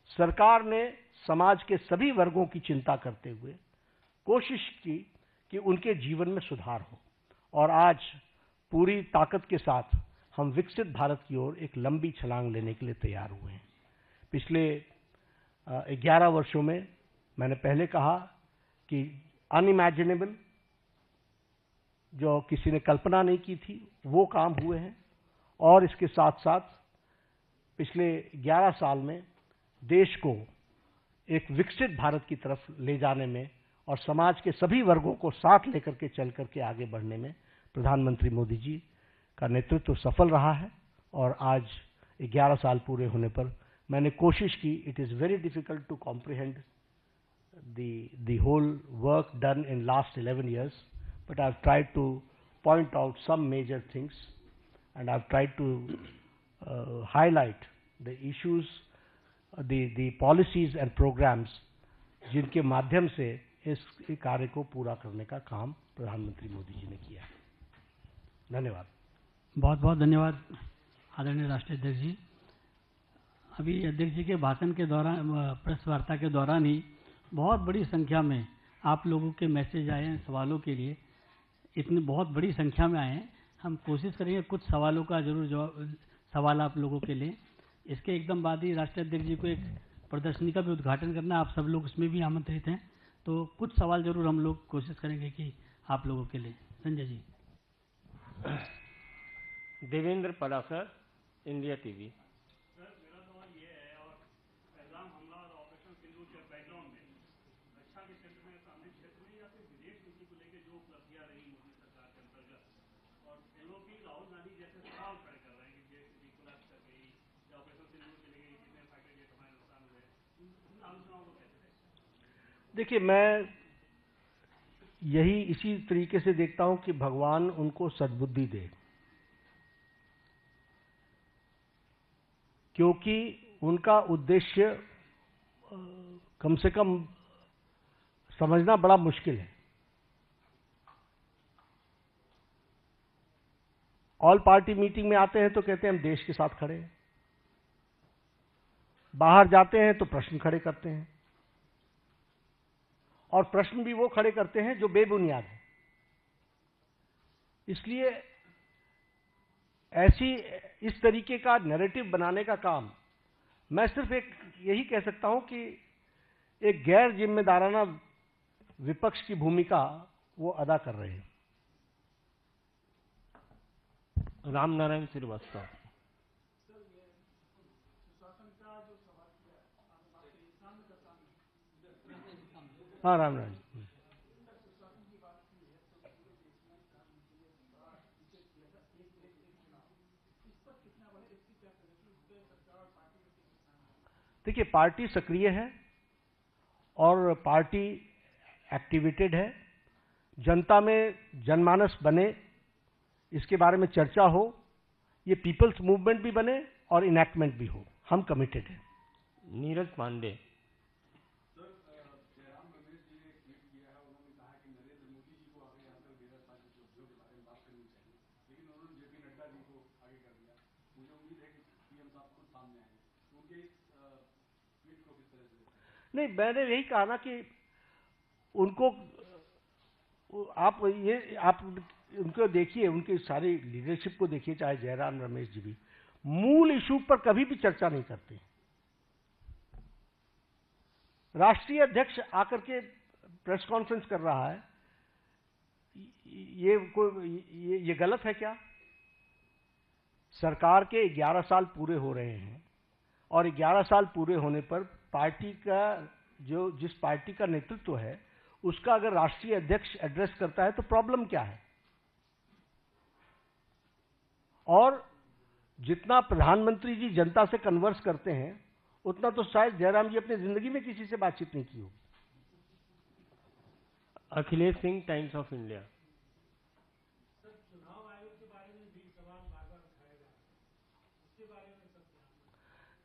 सरकार ने समाज के सभी वर्गों की चिंता करते हुए कोशिश की कि उनके जीवन में सुधार हो, और आज पूरी ताकत के साथ हम विकसित भारत की ओर एक लंबी छलांग लेने के लिए तैयार हुए हैं। पिछले 11 वर्षों में मैंने पहले कहा कि अनइमेजिनेबल, जो किसी ने कल्पना नहीं की थी, वो काम हुए हैं, और इसके साथ साथ पिछले 11 साल में देश को एक विकसित भारत की तरफ ले जाने में और समाज के सभी वर्गों को साथ लेकर के चल करके आगे बढ़ने में प्रधानमंत्री मोदी जी का नेतृत्व सफल रहा है। और आज 11 साल पूरे होने पर मैंने कोशिश की, it is very difficult to comprehend the whole work done in last 11 years, but I've tried to point out some major things, and I've tried to highlight the issues, the policies and programs जिनके माध्यम से इस कार्य को पूरा करने का काम प्रधानमंत्री मोदी जी ने किया है। धन्यवाद। बहुत बहुत धन्यवाद आदरणीय राष्ट्रीय अध्यक्ष जी। अभी अध्यक्ष जी के भाषण के दौरान, प्रेस वार्ता के दौरान ही बहुत बड़ी संख्या में आप लोगों के मैसेज आए हैं सवालों के लिए। इतनी बहुत बड़ी संख्या में आए हैं। हम कोशिश करेंगे कुछ सवालों का जरूर जवाब, सवाल आप लोगों के लिए। इसके एकदम बाद ही राष्ट्रीय अध्यक्ष जी को एक प्रदर्शनी का भी उद्घाटन करना, आप सब लोग उसमें भी आमंत्रित हैं, तो कुछ सवाल जरूर हम लोग कोशिश करेंगे कि आप लोगों के लिए। संजय जी। Devendra Palasar, India TV. देखिए, मैं यही इसी तरीके से देखता हूं कि भगवान उनको सद्बुद्धि दे, क्योंकि उनका उद्देश्य कम से कम समझना बड़ा मुश्किल है। ऑल पार्टी मीटिंग में आते हैं तो कहते हैं हम देश के साथ खड़े हैं, बाहर जाते हैं तो प्रश्न खड़े करते हैं, और प्रश्न भी वो खड़े करते हैं जो बेबुनियाद है। इसलिए इस तरीके का नैरेटिव बनाने का काम मैं सिर्फ यही कह सकता हूं कि एक गैर जिम्मेदाराना विपक्ष की भूमिका वो अदा कर रहे हैं। रामनारायण श्रीवास्तव। हाँ, रामनारायण। देखिए, पार्टी सक्रिय है और पार्टी एक्टिवेटेड है। जनता में जनमानस बने, इसके बारे में चर्चा हो, ये पीपल्स मूवमेंट भी बने और इनैक्टमेंट भी हो, हम कमिटेड हैं। नीरज पांडे। नहीं, मैंने यही कहा ना कि उनको आप उनको देखिए, उनकी सारी लीडरशिप को देखिए, चाहे जयराम रमेश जी भी मूल इशू पर कभी भी चर्चा नहीं करते। राष्ट्रीय अध्यक्ष आकर के प्रेस कॉन्फ्रेंस कर रहा है, ये गलत है क्या? सरकार के 11 साल पूरे हो रहे हैं और 11 साल पूरे होने पर पार्टी का जिस पार्टी का नेतृत्व है उसका अगर राष्ट्रीय अध्यक्ष एड्रेस करता है तो प्रॉब्लम क्या है? और जितना प्रधानमंत्री जी जनता से कन्वर्स करते हैं उतना तो शायद जयराम जी अपनी जिंदगी में किसी से बातचीत नहीं की होगी। Akhilesh Singh, times of India.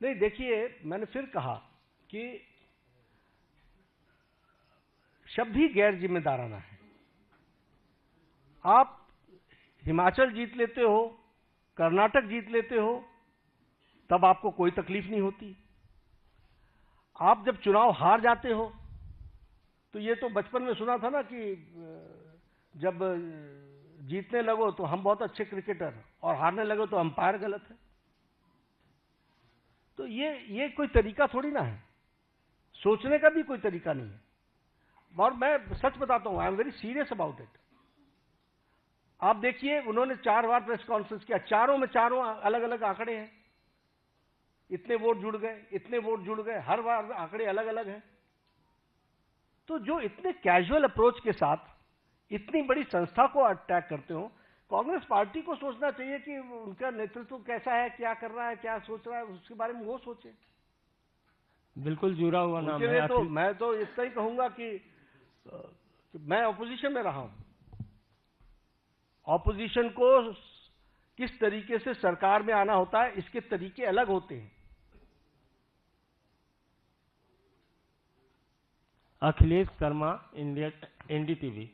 नहीं, देखिए, मैंने फिर कहा कि शब्द ही गैर जिम्मेदाराना है। आप हिमाचल जीत लेते हो, कर्नाटक जीत लेते हो, तब आपको कोई तकलीफ नहीं होती। आप जब चुनाव हार जाते हो तो ये तो बचपन में सुना था ना कि जब जीतने लगो तो हम बहुत अच्छे क्रिकेटर और हारने लगो तो अंपायर गलत है। तो ये कोई तरीका थोड़ी ना है, सोचने का भी कोई तरीका नहीं है। और मैं सच बताता हूं, I am very serious about it. आप देखिए, उन्होंने 4 बार प्रेस कॉन्फ्रेंस किया, चारों में चारों अलग अलग आंकड़े हैं, इतने वोट जुड़ गए, इतने वोट जुड़ गए, हर बार आंकड़े अलग अलग हैं। तो जो इतने कैजुअल अप्रोच के साथ इतनी बड़ी संस्था को अटैक करते हो, कांग्रेस पार्टी को सोचना चाहिए कि उनका नेतृत्व कैसा है, क्या कर रहा है, क्या सोच रहा है, उसके बारे में वो सोचे। बिल्कुल जुड़ा हुआ नाम है। तो मैं तो इतना ही कहूंगा कि मैं ऑपोजिशन में रहा हूं। ऑपोजिशन को किस तरीके से सरकार में आना होता है, इसके तरीके अलग होते हैं। Akhilesh Sharma, India, NDTV.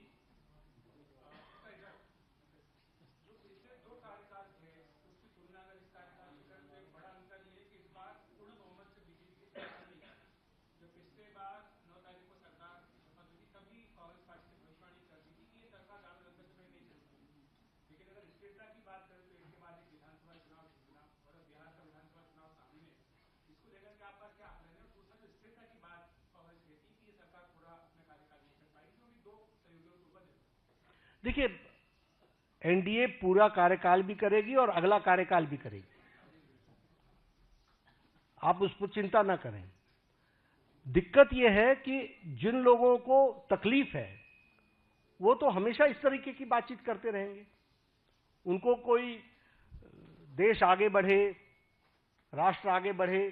देखिए, एनडीए पूरा कार्यकाल भी करेगी और अगला कार्यकाल भी करेगी, आप उस पर चिंता ना करें। दिक्कत यह है कि जिन लोगों को तकलीफ है वो तो हमेशा इस तरीके की बातचीत करते रहेंगे। उनको कोई देश आगे बढ़े, राष्ट्र आगे बढ़े,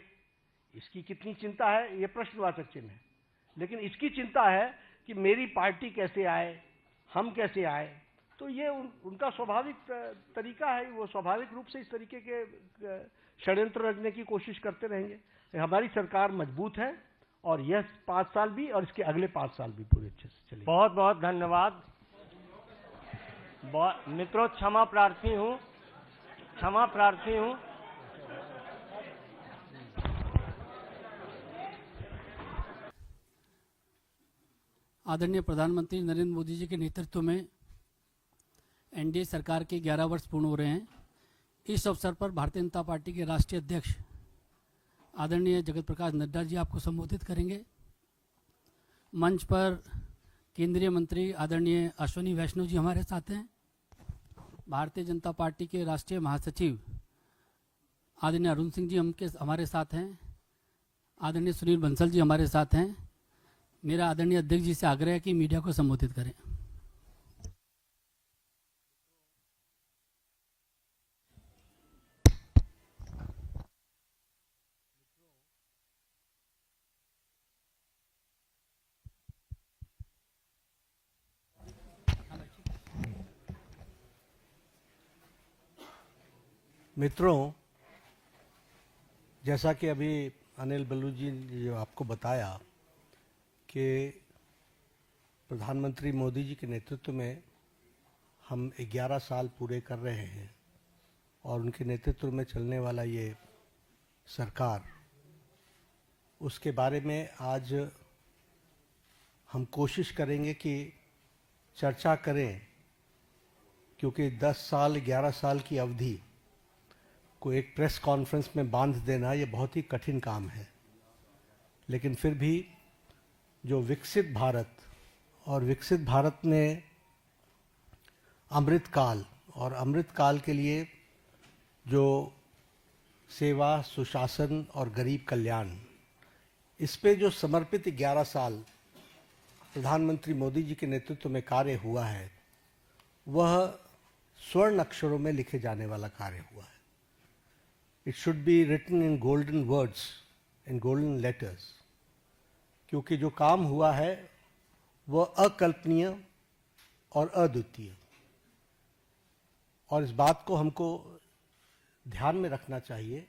इसकी कितनी चिंता है, ये प्रश्नवाचक चिन्ह है। लेकिन इसकी चिंता है कि मेरी पार्टी कैसे आए, हम कैसे आए, तो ये उनका स्वाभाविक तरीका है, वो स्वाभाविक रूप से इस तरीके के षड्यंत्र रचने की कोशिश करते रहेंगे। हमारी सरकार मजबूत है और यह 5 साल भी और इसके अगले 5 साल भी पूरे अच्छे से चलेगी। बहुत बहुत धन्यवाद। मित्रों, क्षमा प्रार्थी हूँ। आदरणीय प्रधानमंत्री नरेंद्र मोदी जी के नेतृत्व में एनडीए सरकार के 11 वर्ष पूर्ण हो रहे हैं। इस अवसर पर भारतीय जनता पार्टी के राष्ट्रीय अध्यक्ष आदरणीय जगत प्रकाश नड्डा जी आपको संबोधित करेंगे। मंच पर केंद्रीय मंत्री आदरणीय अश्विनी वैष्णव जी हमारे साथ हैं। भारतीय जनता पार्टी के राष्ट्रीय महासचिव आदरणीय अरुण सिंह जी हमारे साथ हैं। आदरणीय सुनील बंसल जी हमारे साथ हैं। मेरा आदरणीय अध्यक्ष जी से आग्रह है कि मीडिया को संबोधित करें। मित्रों, जैसा कि अभी अनिल बल्लू जी ने जो आपको बताया कि प्रधानमंत्री मोदी जी के नेतृत्व में हम 11 साल पूरे कर रहे हैं और उनके नेतृत्व में चलने वाला ये सरकार, उसके बारे में आज हम कोशिश करेंगे कि चर्चा करें, क्योंकि 10 साल 11 साल की अवधि को एक प्रेस कॉन्फ्रेंस में बांध देना ये बहुत ही कठिन काम है। लेकिन फिर भी जो विकसित भारत में अमृतकाल और अमृतकाल के लिए जो सेवा, सुशासन और गरीब कल्याण, इस पे जो समर्पित 11 साल प्रधानमंत्री मोदी जी के नेतृत्व में कार्य हुआ है, वह स्वर्ण अक्षरों में लिखे जाने वाला कार्य हुआ है। It should be written in golden words, in golden letters, क्योंकि जो काम हुआ है वह अकल्पनीय और अद्वितीय, और इस बात को हमको ध्यान में रखना चाहिए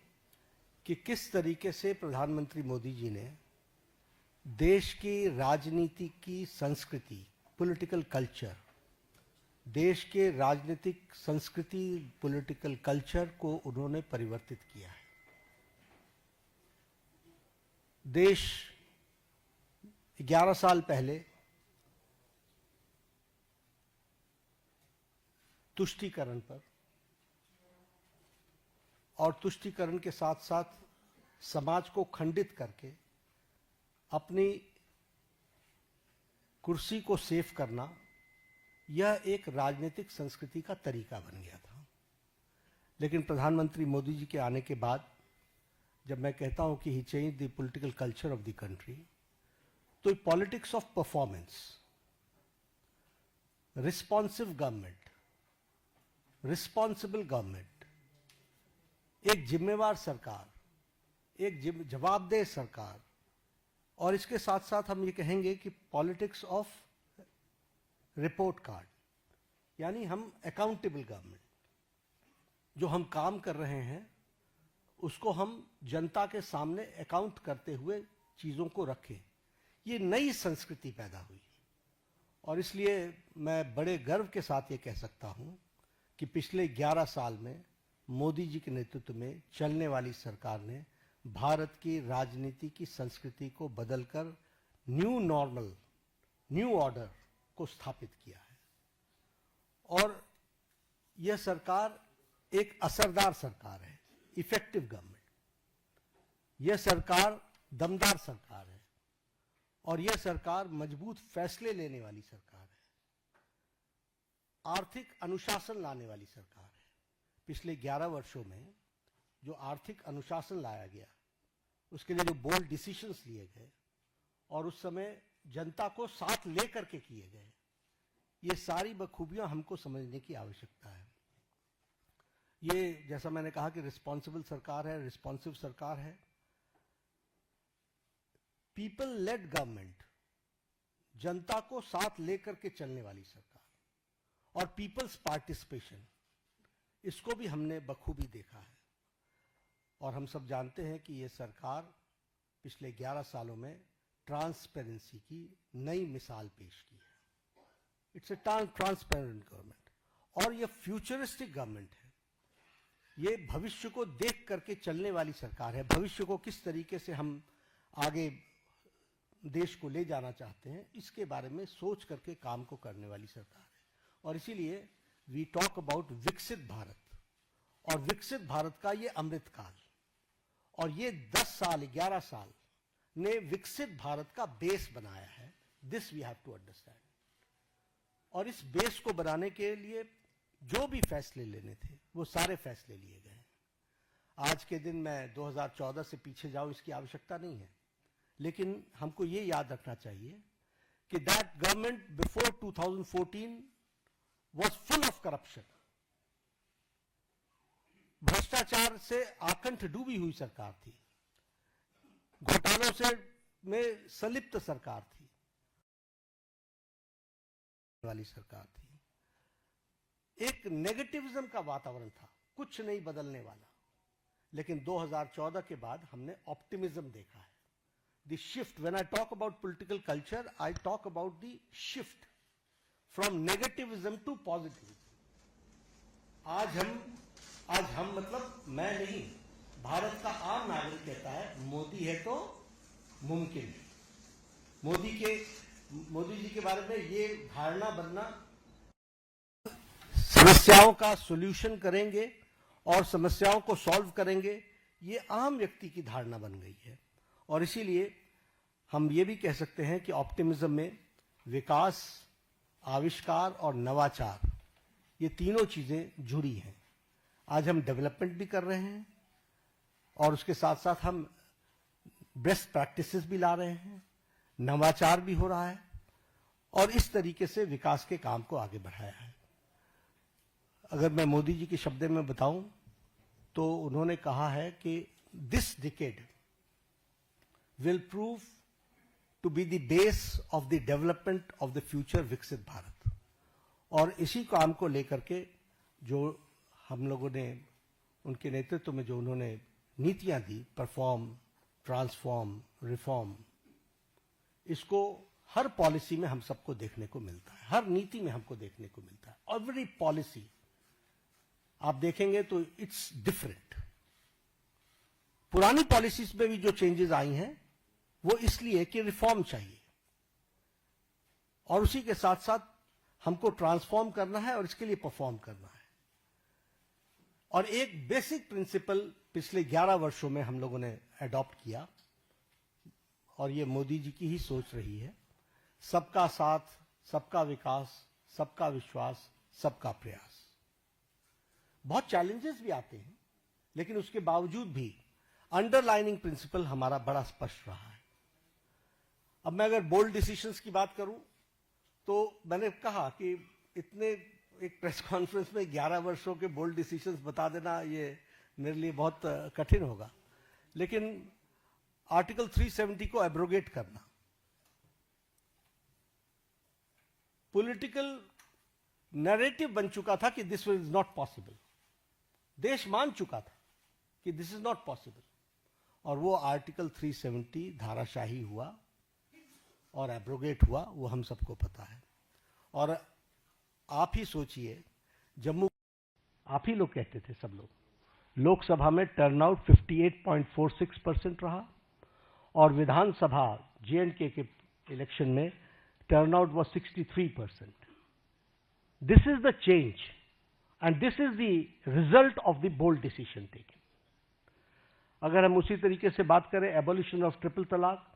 कि किस तरीके से प्रधानमंत्री मोदी जी ने देश की राजनीति की संस्कृति, पॉलिटिकल कल्चर, देश के राजनीतिक संस्कृति, पॉलिटिकल कल्चर को उन्होंने परिवर्तित किया है। देश 11 साल पहले तुष्टीकरण पर और तुष्टीकरण के साथ साथ समाज को खंडित करके अपनी कुर्सी को सेव करना, यह एक राजनीतिक संस्कृति का तरीका बन गया था। लेकिन प्रधानमंत्री मोदी जी के आने के बाद, जब मैं कहता हूं कि he change the political culture of the country, तो politics of performance, responsive government, responsible government, एक जिम्मेवार सरकार, एक जवाबदेह सरकार, और इसके साथ साथ हम ये कहेंगे कि पॉलिटिक्स ऑफ रिपोर्ट कार्ड, यानी हम अकाउंटेबल गवर्नमेंट, जो हम काम कर रहे हैं उसको हम जनता के सामने अकाउंट करते हुए चीजों को रखें। ये नई संस्कृति पैदा हुई, और इसलिए मैं बड़े गर्व के साथ ये कह सकता हूं कि पिछले 11 साल में मोदी जी के नेतृत्व में चलने वाली सरकार ने भारत की राजनीति की संस्कृति को बदलकर न्यू नॉर्मल, न्यू ऑर्डर को स्थापित किया है। और यह सरकार एक असरदार सरकार है, इफेक्टिव गवर्नमेंट। यह सरकार दमदार सरकार है, और यह सरकार मजबूत फैसले लेने वाली सरकार है, आर्थिक अनुशासन लाने वाली सरकार है। पिछले 11 वर्षों में जो आर्थिक अनुशासन लाया गया, उसके लिए जो बोल्ड डिसीजंस लिए गए और उस समय जनता को साथ लेकर के किए गए, ये सारी बखूबियां हमको समझने की आवश्यकता है। ये जैसा मैंने कहा कि रिस्पॉन्सिबल सरकार है, रिस्पॉन्सिव सरकार है, पीपल लेड गवर्नमेंट, जनता को साथ लेकर के चलने वाली सरकार। और पीपल्स पार्टिसिपेशन, इसको भी हमने बखूबी देखा है। और हम सब जानते हैं कि ये सरकार पिछले 11 सालों में ट्रांसपेरेंसी की नई मिसाल पेश की है। इट्स ए ट्रांसपेरेंट गवर्नमेंट, और ये फ्यूचरिस्टिक गवर्नमेंट है। ये भविष्य को देख करके चलने वाली सरकार है। भविष्य को किस तरीके से हम आगे देश को ले जाना चाहते हैं, इसके बारे में सोच करके काम को करने वाली सरकार है। और इसीलिए वी टॉक अबाउट विकसित भारत, और विकसित भारत का ये अमृत काल, और ये 10 साल 11 साल ने विकसित भारत का बेस बनाया है। This we have to understand. और इस बेस को बनाने के लिए जो भी फैसले लेने थे वो सारे फैसले लिए गए। आज के दिन मैं 2014 से पीछे जाऊं, इसकी आवश्यकता नहीं है, लेकिन हमको ये याद रखना चाहिए कि that government before 2014 was full of corruption। भ्रष्टाचार से आकंठ डूबी हुई सरकार थी, घोटालों से में संलिप्त सरकार थी, वाली सरकार थी। एक नेगेटिविज्म का वातावरण था, कुछ नहीं बदलने वाला। लेकिन 2014 के बाद हमने ऑप्टिमिज्म देखा है। The shift, when I talk about political culture, I talk about the shift from negativism to positivism. आज हम मतलब मैं नहीं, भारत का आम नागरिक कहता है मोदी है तो मुमकिन है। मोदी जी के बारे में ये धारणा बनना, समस्याओं का सॉल्यूशन करेंगे और समस्याओं को सॉल्व करेंगे, ये आम व्यक्ति की धारणा बन गई है। और इसीलिए हम ये भी कह सकते हैं कि ऑप्टिमिज्म में विकास, आविष्कार और नवाचार, ये तीनों चीजें जुड़ी हैं। आज हम डेवलपमेंट भी कर रहे हैं और उसके साथ साथ हम बेस्ट प्रैक्टिसेस भी ला रहे हैं, नवाचार भी हो रहा है, और इस तरीके से विकास के काम को आगे बढ़ाया है। अगर मैं मोदी जी के शब्दों में बताऊं तो उन्होंने कहा है कि this decade will prove to be the base of the development of the future विकसित भारत। और इसी काम को लेकर के जो हम लोगों ने उनके नेतृत्व में जो उन्होंने नीतियां दी, परफॉर्म, ट्रांसफॉर्म, रिफॉर्म, इसको हर पॉलिसी में हम सबको देखने को मिलता है, हर नीति में हमको देखने को मिलता है। एवरी पॉलिसी आप देखेंगे तो इट्स डिफरेंट। पुरानी पॉलिसीज में भी जो चेंजेस आई हैं वो इसलिए कि रिफॉर्म चाहिए, और उसी के साथ साथ हमको ट्रांसफॉर्म करना है और इसके लिए परफॉर्म करना है। और एक बेसिक प्रिंसिपल पिछले 11 वर्षों में हम लोगों ने अडॉप्ट किया, और ये मोदी जी की ही सोच रही है, सबका साथ, सबका विकास, सबका विश्वास, सबका प्रयास। बहुत चैलेंजेस भी आते हैं, लेकिन उसके बावजूद भी अंडरलाइनिंग प्रिंसिपल हमारा बड़ा स्पष्ट रहा है। अब मैं अगर बोल्ड डिसीजंस की बात करूं तो मैंने कहा कि इतने एक प्रेस कॉन्फ्रेंस में 11 वर्षों के बोल्ड डिसीजंस बता देना ये मेरे लिए बहुत कठिन होगा, लेकिन आर्टिकल 370 को एब्रोगेट करना, पॉलिटिकल नैरेटिव बन चुका था कि दिस इज नॉट पॉसिबल। देश मान चुका था कि दिस इज नॉट पॉसिबल, और वो आर्टिकल 370 धाराशाही हुआ और एब्रोगेट हुआ, वो हम सबको पता है। और आप ही सोचिए, जम्मू, आप ही लोग कहते थे, सब लोग, लोकसभा में टर्नआउट 58.46% रहा, और विधानसभा J&K के इलेक्शन में turnout was 63%। This is the change and this is the result of the bold decision taken. अगर हम उसी तरीके से बात करें एबॉलिशन ऑफ ट्रिपल तलाक,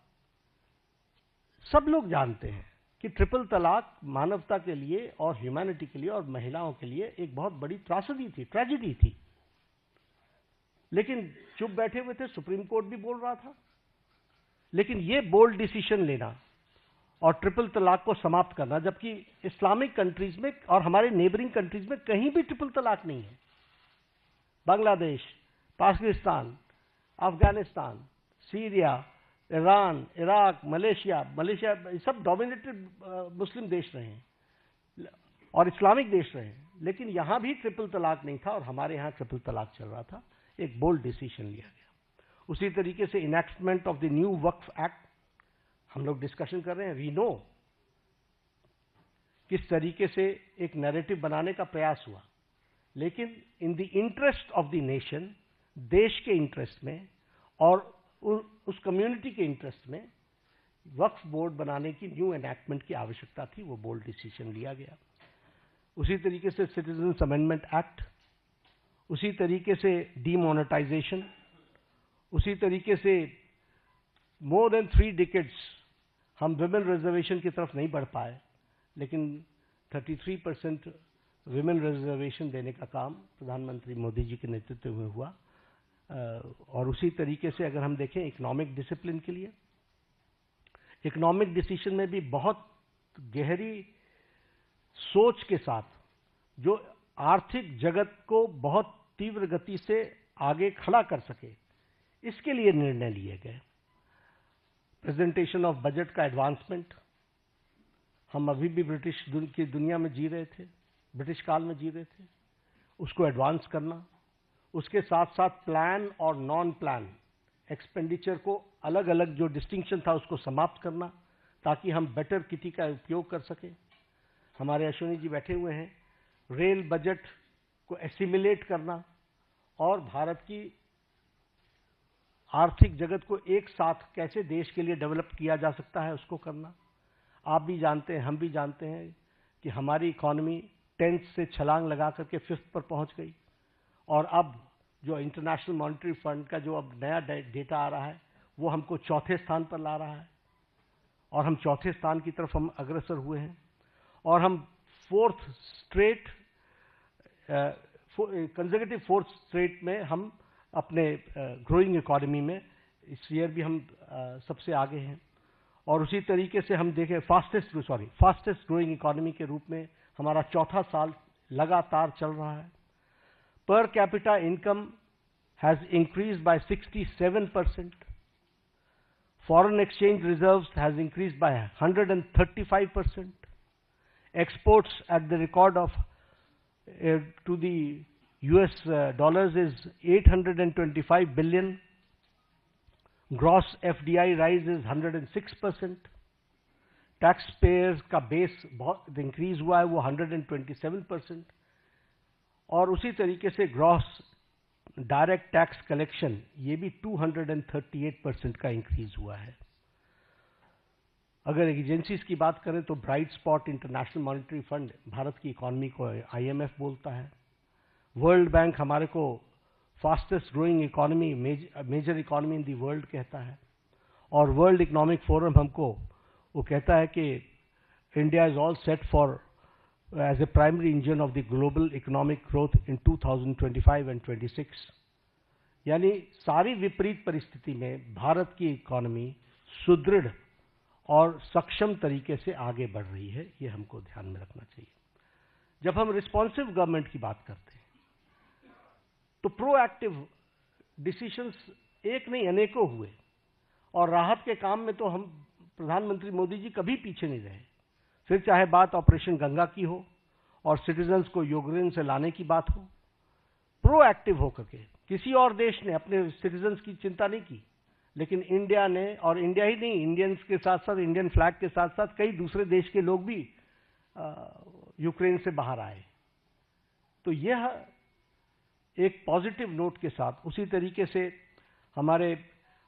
सब लोग जानते हैं कि ट्रिपल तलाक मानवता के लिए और ह्यूमैनिटी के लिए और महिलाओं के लिए एक बहुत बड़ी त्रासदी थी, ट्रेजेडी थी। लेकिन चुप बैठे हुए थे, सुप्रीम कोर्ट भी बोल रहा था। लेकिन ये बोल्ड डिसीजन लेना और ट्रिपल तलाक को समाप्त करना, जबकि इस्लामिक कंट्रीज में और हमारे नेबरिंग कंट्रीज में कहीं भी ट्रिपल तलाक नहीं है। Bangladesh, Pakistan, Afghanistan, Syria, Iran, Iraq, Malaysia सब डोमिनेटेड मुस्लिम देश रहे हैं। और इस्लामिक देश रहे, लेकिन यहां भी ट्रिपल तलाक नहीं था और हमारे यहां ट्रिपल तलाक चल रहा था। एक बोल्ड डिसीजन लिया गया। उसी तरीके से enactment of the new Waqf act हम लोग डिस्कशन कर रहे हैं। वी नो किस तरीके से एक नैरेटिव बनाने का प्रयास हुआ, लेकिन in the interest of the nation, देश के इंटरेस्ट में और उस कम्युनिटी के इंटरेस्ट में वक्फ बोर्ड बनाने की न्यू एनैक्टमेंट की आवश्यकता थी। वो बोल्ड डिसीजन लिया गया। उसी तरीके से सिटीजन्स अमेंडमेंट एक्ट, उसी तरीके से डीमोनेटाइजेशन, उसी तरीके से मोर देन 3 डिकेड्स हम विमेन रिजर्वेशन की तरफ नहीं बढ़ पाए, लेकिन 33% विमेन रिजर्वेशन देने का काम प्रधानमंत्री मोदी जी के नेतृत्व में हुआ। और उसी तरीके से अगर हम देखें इकोनॉमिक डिसिप्लिन के लिए, इकोनॉमिक डिसीजन में भी बहुत गहरी सोच के साथ जो आर्थिक जगत को बहुत तीव्र गति से आगे खड़ा कर सके, इसके लिए निर्णय लिए गए। प्रेजेंटेशन ऑफ बजट का एडवांसमेंट, हम अभी भी ब्रिटिश की दुनिया में जी रहे थे, ब्रिटिश काल में जी रहे थे, उसको एडवांस करना, उसके साथ साथ प्लान और नॉन प्लान एक्सपेंडिचर को अलग अलग जो डिस्टिंक्शन था उसको समाप्त करना, ताकि हम बेटर किटी का उपयोग कर सकें। हमारे अश्विनी जी बैठे हुए हैं। रेल बजट को एसिमिलेट करना और भारत की आर्थिक जगत को एक साथ कैसे देश के लिए डेवलप किया जा सकता है, उसको करना। आप भी जानते हैं, हम भी जानते हैं कि हमारी इकोनॉमी 10th से छलांग लगा करके 5th पर पहुंच गई, और अब जो इंटरनेशनल मॉनेटरी फंड का जो अब नया डेटा आ रहा है वो हमको 4थे स्थान पर ला रहा है, और हम 4थे स्थान की तरफ हम अग्रसर हुए हैं। और हम 4th straight consecutive 4th straight में हम अपने ग्रोइंग इकोनॉमी में इस ईयर भी हम सबसे आगे हैं। और उसी तरीके से हम देखें फास्टेस्ट ग्रोइंग इकोनॉमी के रूप में हमारा 4था साल लगातार चल रहा है। Per capita income has increased by 67%. Foreign exchange reserves has increased by 135%. Exports at the record of to the US dollars is 825 billion. Gross FDI rise is 106%. Taxpayers का बेस बहुत इंक्रीज हुआ है, वो 127%. और उसी तरीके से ग्रॉस डायरेक्ट टैक्स कलेक्शन ये भी 238% का इंक्रीज हुआ है। अगर एजेंसीज की बात करें तो bright spot international monetary fund Bharat की इकोनॉमी को IMF बोलता है। वर्ल्ड बैंक हमारे को fastest growing economy, major economy in the world कहता है। और वर्ल्ड इकोनॉमिक फोरम हमको वो कहता है कि India is all set for as a primary engine of the global economic growth in 2025 and 26. यानी सारी विपरीत परिस्थिति में भारत की इकोनॉमी सुदृढ़ और सक्षम तरीके से आगे बढ़ रही है, ये हमको ध्यान में रखना चाहिए। जब हम रिस्पॉन्सिव गवर्नमेंट की बात करते हैं तो प्रोएक्टिव डिसीजंस एक नहीं अनेकों हुए, और राहत के काम में तो हम प्रधानमंत्री मोदी जी कभी पीछे नहीं रहे। फिर चाहे बात ऑपरेशन गंगा की हो और सिटीजन्स को यूक्रेन से लाने की बात हो, प्रोएक्टिव होकर के किसी और देश ने अपने सिटीजन्स की चिंता नहीं की, लेकिन इंडिया ने, और इंडिया ही नहीं, इंडियंस के साथ साथ, इंडियन फ्लैग के साथ साथ कई दूसरे देश के लोग भी यूक्रेन से बाहर आए। तो यह एक पॉजिटिव नोट के साथ, उसी तरीके से हमारे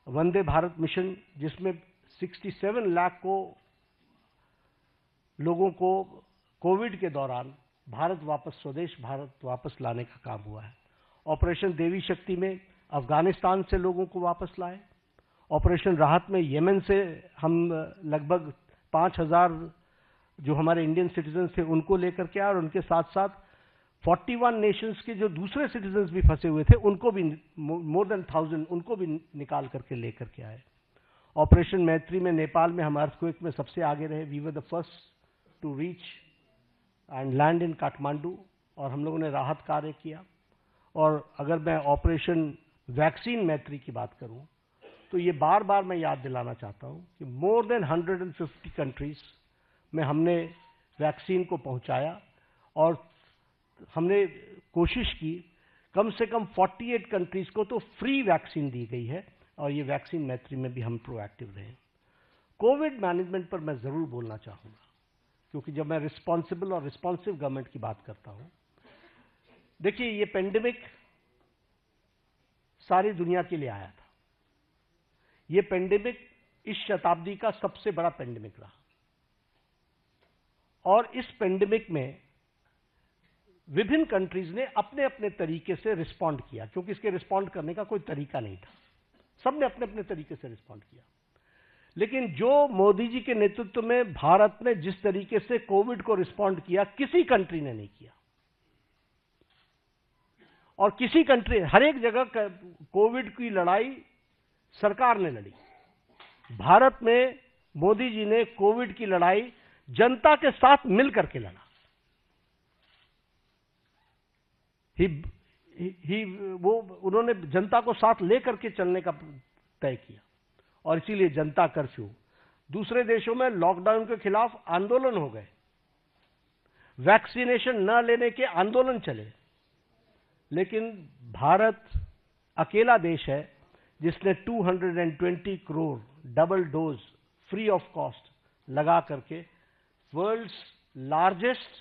वंदे भारत मिशन जिसमें 67 लाख को लोगों को कोविड के दौरान भारत वापस, स्वदेश भारत वापस लाने का काम हुआ है। ऑपरेशन देवी शक्ति में अफगानिस्तान से लोगों को वापस लाए। ऑपरेशन राहत में येमेन से हम लगभग 5000 जो हमारे इंडियन सिटीजन्स थे उनको लेकर के आए, और उनके साथ साथ 41 नेशंस के जो दूसरे सिटीजन्स भी फंसे हुए थे उनको भी, मोर देन 1000 उनको भी निकाल करके लेकर के आए। ऑपरेशन मैत्री में नेपाल में हम अर्थक्वेक में सबसे आगे रहे। We were the first to reach and land in Kathmandu, और हम लोगों ने राहत कार्य किया। और अगर मैं ऑपरेशन वैक्सीन मैत्री की बात करूं तो ये बार बार मैं याद दिलाना चाहता हूं कि मोर देन 150 कंट्रीज में हमने वैक्सीन को पहुंचाया, और हमने कोशिश की कम से कम 48 कंट्रीज को तो फ्री वैक्सीन दी गई है, और ये वैक्सीन मैत्री में भी हम प्रोएक्टिव रहे। कोविड मैनेजमेंट पर मैं जरूर बोलना चाहूंगा, क्योंकि जब मैं रिस्पॉन्सिबल और रिस्पॉन्सिव गवर्नमेंट की बात करता हूं, देखिए ये पेंडेमिक सारी दुनिया के लिए आया था। ये पेंडेमिक इस शताब्दी का सबसे बड़ा पेंडेमिक रहा, और इस पेंडेमिक में विभिन्न कंट्रीज ने अपने अपने तरीके से रिस्पॉन्ड किया, क्योंकि इसके रिस्पॉन्ड करने का कोई तरीका नहीं था। सबने अपने अपने तरीके से रिस्पॉन्ड किया। लेकिन जो मोदी जी के नेतृत्व में भारत ने जिस तरीके से कोविड को रिस्पॉन्ड किया, किसी कंट्री ने नहीं किया। और किसी कंट्री, हर एक जगह कोविड की लड़ाई सरकार ने लड़ी। भारत में मोदी जी ने कोविड की लड़ाई जनता के साथ मिलकर के लड़ा। उन्होंने जनता को साथ लेकर के चलने का तय किया, और इसीलिए जनता कर्फ्यू। दूसरे देशों में लॉकडाउन के खिलाफ आंदोलन हो गए, वैक्सीनेशन न लेने के आंदोलन चले, लेकिन भारत अकेला देश है जिसने 220 crore double dose free of cost लगा करके world's largest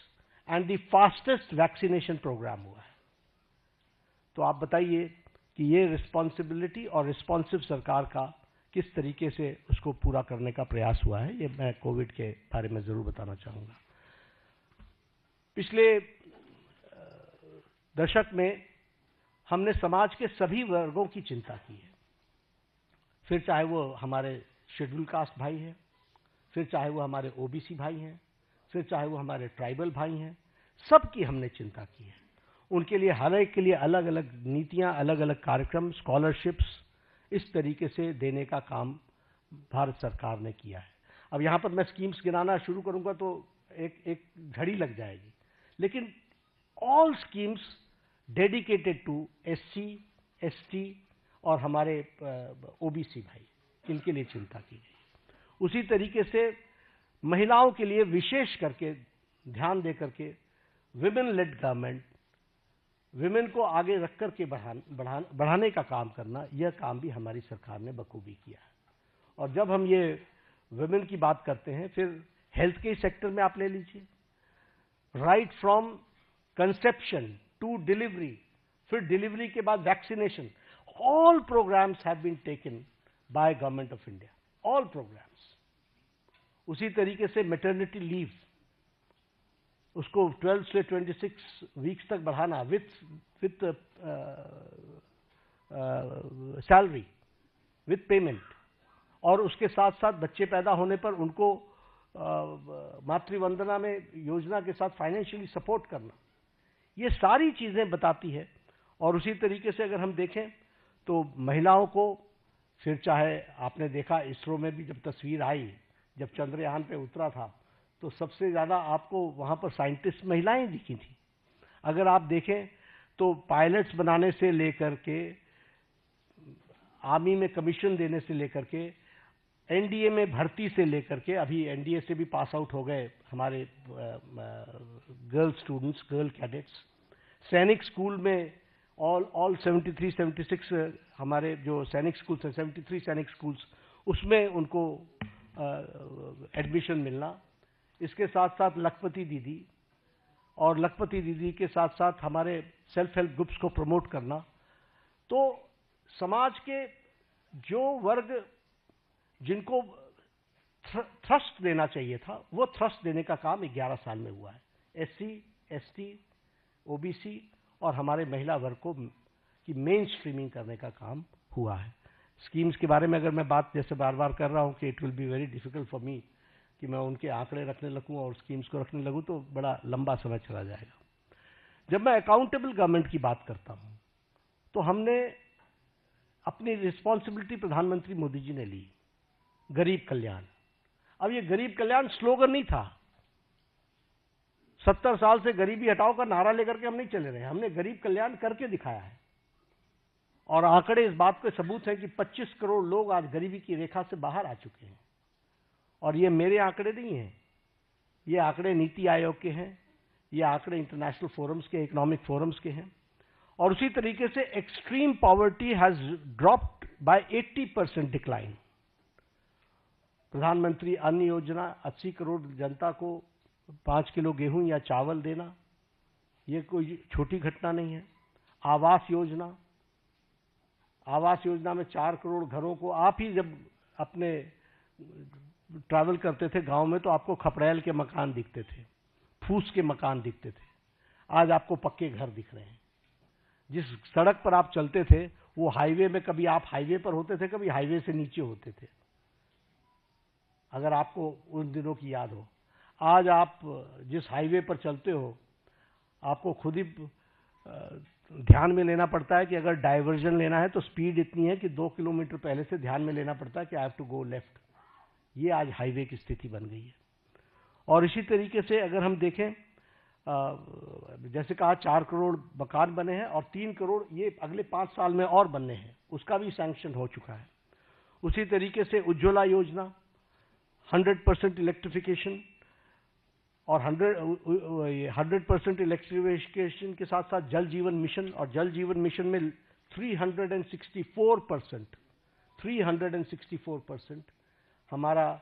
and the fastest vaccination programme हुआ है। तो आप बताइए कि ये रिस्पॉन्सिबिलिटी और रिस्पॉन्सिव सरकार का किस तरीके से उसको पूरा करने का प्रयास हुआ है, ये मैं कोविड के बारे में जरूर बताना चाहूंगा। पिछले दशक में हमने समाज के सभी वर्गों की चिंता की है, फिर चाहे वो हमारे शेड्यूल कास्ट भाई हैं, फिर चाहे वो हमारे ओबीसी भाई हैं, फिर चाहे वो हमारे ट्राइबल भाई हैं, सबकी हमने चिंता की है। उनके लिए हर एक के लिए अलग अलग नीतियां, अलग अलग कार्यक्रम, स्कॉलरशिप्स इस तरीके से देने का काम भारत सरकार ने किया है। अब यहां पर मैं स्कीम्स गिनाना शुरू करूंगा तो एक घड़ी लग जाएगी, लेकिन all schemes dedicated to SC, ST और हमारे ओबीसी भाई, इनके लिए चिंता की गई। उसी तरीके से महिलाओं के लिए विशेष करके ध्यान दे करके विमेन लेड गवर्नमेंट, विमेन को आगे रख करके बढ़ाने का काम करना, यह काम भी हमारी सरकार ने बखूबी किया है। और जब हम ये विमेन की बात करते हैं, फिर हेल्थ के सेक्टर में आप ले लीजिए, right from conception to delivery, फिर डिलीवरी के बाद vaccination, all programmes have been taken by government of India, all programmes. उसी तरीके से मैटरनिटी लीव, उसको 12 से 26 वीक्स तक बढ़ाना विथ सैलरी, विथ पेमेंट, और उसके साथ साथ बच्चे पैदा होने पर उनको मातृवंदना में योजना के साथ फाइनेंशियली सपोर्ट करना, ये सारी चीजें बताती है। और उसी तरीके से अगर हम देखें तो महिलाओं को, फिर चाहे आपने देखा इसरो में भी जब तस्वीर आई, जब चंद्रयान पे उतरा था, तो सबसे ज्यादा आपको वहां पर साइंटिस्ट महिलाएं दिखी थी। अगर आप देखें तो पायलट्स बनाने से लेकर के, आर्मी में कमीशन देने से लेकर के, एनडीए में भर्ती से लेकर के, अभी एनडीए से भी पास आउट हो गए हमारे गर्ल स्टूडेंट्स, गर्ल कैडेट्स, सैनिक स्कूल में ऑल 73, 76 हमारे जो सैनिक स्कूल्स हैं, 73 सैनिक स्कूल्स, उसमें उनको एडमिशन मिलना। इसके साथ साथ लखपति दीदी, और लखपति दीदी के साथ साथ हमारे सेल्फ हेल्प ग्रुप्स को प्रमोट करना। तो समाज के जो वर्ग जिनको थ्रस्ट देना चाहिए था, वो थ्रस्ट देने का काम 11 साल में हुआ है। एससी, एसटी, ओबीसी और हमारे महिला वर्ग को की मेन स्ट्रीमिंग करने का काम हुआ है। स्कीम्स के बारे में अगर मैं बात जैसे बार बार कर रहा हूं कि it will be very difficult for me कि मैं उनके आंकड़े रखने लगूं और स्कीम्स को रखने लगूं तो बड़ा लंबा समय चला जाएगा। जब मैं अकाउंटेबल गवर्नमेंट की बात करता हूं तो हमने अपनी रिस्पॉन्सिबिलिटी प्रधानमंत्री मोदी जी ने ली, गरीब कल्याण। अब ये गरीब कल्याण स्लोगन नहीं था, 70 साल से गरीबी हटाओ का नारा लेकर के हम नहीं चले रहे, हमने गरीब कल्याण करके दिखाया है। और आंकड़े इस बात के सबूत हैं कि 25 करोड़ लोग आज गरीबी की रेखा से बाहर आ चुके हैं। और ये मेरे आंकड़े नहीं हैं, ये आंकड़े नीति आयोग के हैं, ये आंकड़े इंटरनेशनल फोरम्स के, इकोनॉमिक फोरम्स के हैं। और उसी तरीके से extreme poverty has dropped by 80% decline. प्रधानमंत्री अन्न योजना, 80 करोड़ जनता को 5 किलो गेहूं या चावल देना, ये कोई छोटी घटना नहीं है। आवास योजना, आवास योजना में 4 करोड़ घरों को, आप ही जब अपने ट्रैवल करते थे गांव में तो आपको खपड़ैल के मकान दिखते थे, फूस के मकान दिखते थे, आज आपको पक्के घर दिख रहे हैं। जिस सड़क पर आप चलते थे वो हाईवे में, कभी आप हाईवे पर होते थे, कभी हाईवे से नीचे होते थे, अगर आपको उन दिनों की याद हो। आज आप जिस हाईवे पर चलते हो आपको खुद ही ध्यान में लेना पड़ता है कि अगर डाइवर्जन लेना है तो स्पीड इतनी है कि 2 किलोमीटर पहले से ध्यान में लेना पड़ता है कि I have to go left. ये आज हाईवे की स्थिति बन गई है। और इसी तरीके से अगर हम देखें, जैसे कहा 4 करोड़ मकान बने हैं और 3 करोड़ ये अगले 5 साल में और बनने हैं, उसका भी सैंक्शन हो चुका है। उसी तरीके से उज्ज्वला योजना, 100% इलेक्ट्रिफिकेशन, और 100% इलेक्ट्रिफिकेशन के साथ साथ जल जीवन मिशन, और जल जीवन मिशन में 364% हमारा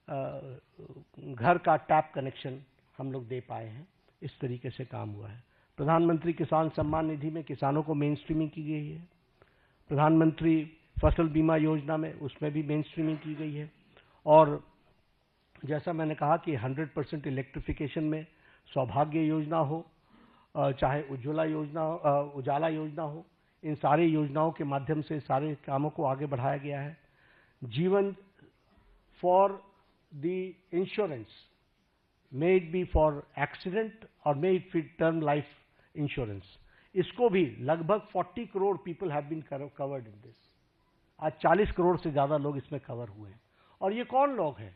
घर का टैप कनेक्शन हम लोग दे पाए हैं। इस तरीके से काम हुआ है। प्रधानमंत्री किसान सम्मान निधि में किसानों को मेन स्ट्रीमिंग की गई है। प्रधानमंत्री फसल बीमा योजना में उसमें भी मेन स्ट्रीमिंग की गई है। और जैसा मैंने कहा कि 100% इलेक्ट्रिफिकेशन में सौभाग्य योजना हो, चाहे उज्ज्वला योजना, उजाला योजना हो, इन सारी योजनाओं के माध्यम से सारे कामों को आगे बढ़ाया गया है। जीवन for the insurance, may it be for accident और may it be term life insurance, इसको भी लगभग 40 crore people have been covered in this. आज 40 करोड़ से ज्यादा लोग इसमें कवर हुए हैं। और ये कौन लोग हैं?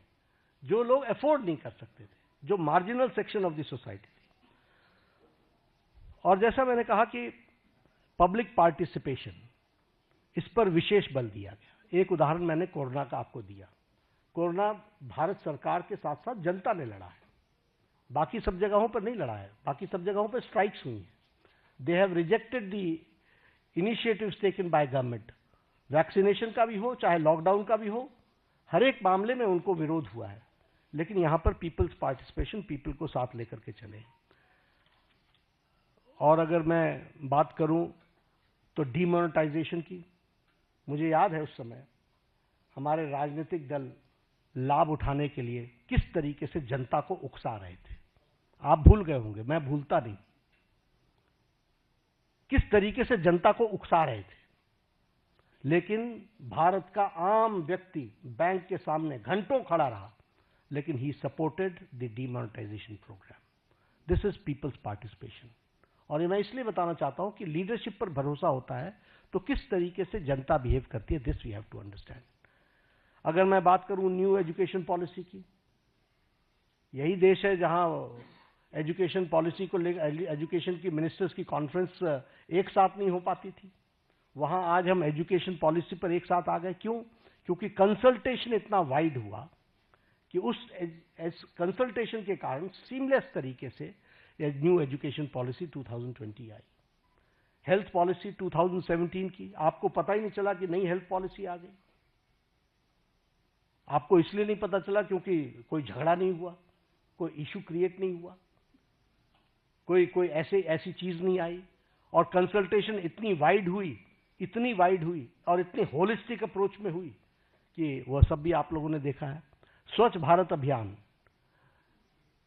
जो लोग अफोर्ड नहीं कर सकते थे, जो marginal section of the society थी। और जैसा मैंने कहा कि पब्लिक पार्टिसिपेशन, इस पर विशेष बल दिया गया। एक उदाहरण मैंने कोरोना का आपको दिया। कोरोना भारत सरकार के साथ साथ जनता ने लड़ा है, बाकी सब जगहों पर नहीं लड़ा है। बाकी सब जगहों पर स्ट्राइक्स हुई हैं। They have rejected the initiatives taken by government. Vaccination का भी हो चाहे लॉकडाउन का भी हो, हर एक मामले में उनको विरोध हुआ है। लेकिन यहां पर पीपल्स पार्टिसिपेशन, पीपल को साथ लेकर के चले। और अगर मैं बात करूं तो डीमोनेटाइजेशन की, मुझे याद है उस समय हमारे राजनीतिक दल लाभ उठाने के लिए किस तरीके से जनता को उकसा रहे थे। आप भूल गए होंगे, मैं भूलता नहीं, किस तरीके से जनता को उकसा रहे थे। लेकिन भारत का आम व्यक्ति बैंक के सामने घंटों खड़ा रहा, लेकिन he supported the demonetisation programme. This is people's participation. और ये मैं इसलिए बताना चाहता हूं कि लीडरशिप पर भरोसा होता है तो किस तरीके से जनता बिहेव करती है, this we have to understand. अगर मैं बात करूं न्यू एजुकेशन पॉलिसी की, यही देश है जहां एजुकेशन पॉलिसी को लेकर एजुकेशन की मिनिस्टर्स की कॉन्फ्रेंस एक साथ नहीं हो पाती थी। वहां आज हम एजुकेशन पॉलिसी पर एक साथ आ गए। क्यों? क्योंकि कंसल्टेशन इतना वाइड हुआ कि उस कंसल्टेशन के कारण सीमलेस तरीके से न्यू एजुकेशन पॉलिसी 2020 आई। हेल्थ पॉलिसी 2017 की, आपको पता ही नहीं चला कि नई हेल्थ पॉलिसी आ गई। आपको इसलिए नहीं पता चला क्योंकि कोई झगड़ा नहीं हुआ, कोई इशू क्रिएट नहीं हुआ, कोई ऐसी चीज नहीं आई। और कंसल्टेशन इतनी वाइड हुई और इतने होलिस्टिक अप्रोच में हुई कि वह सब भी आप लोगों ने देखा है। स्वच्छ भारत अभियान,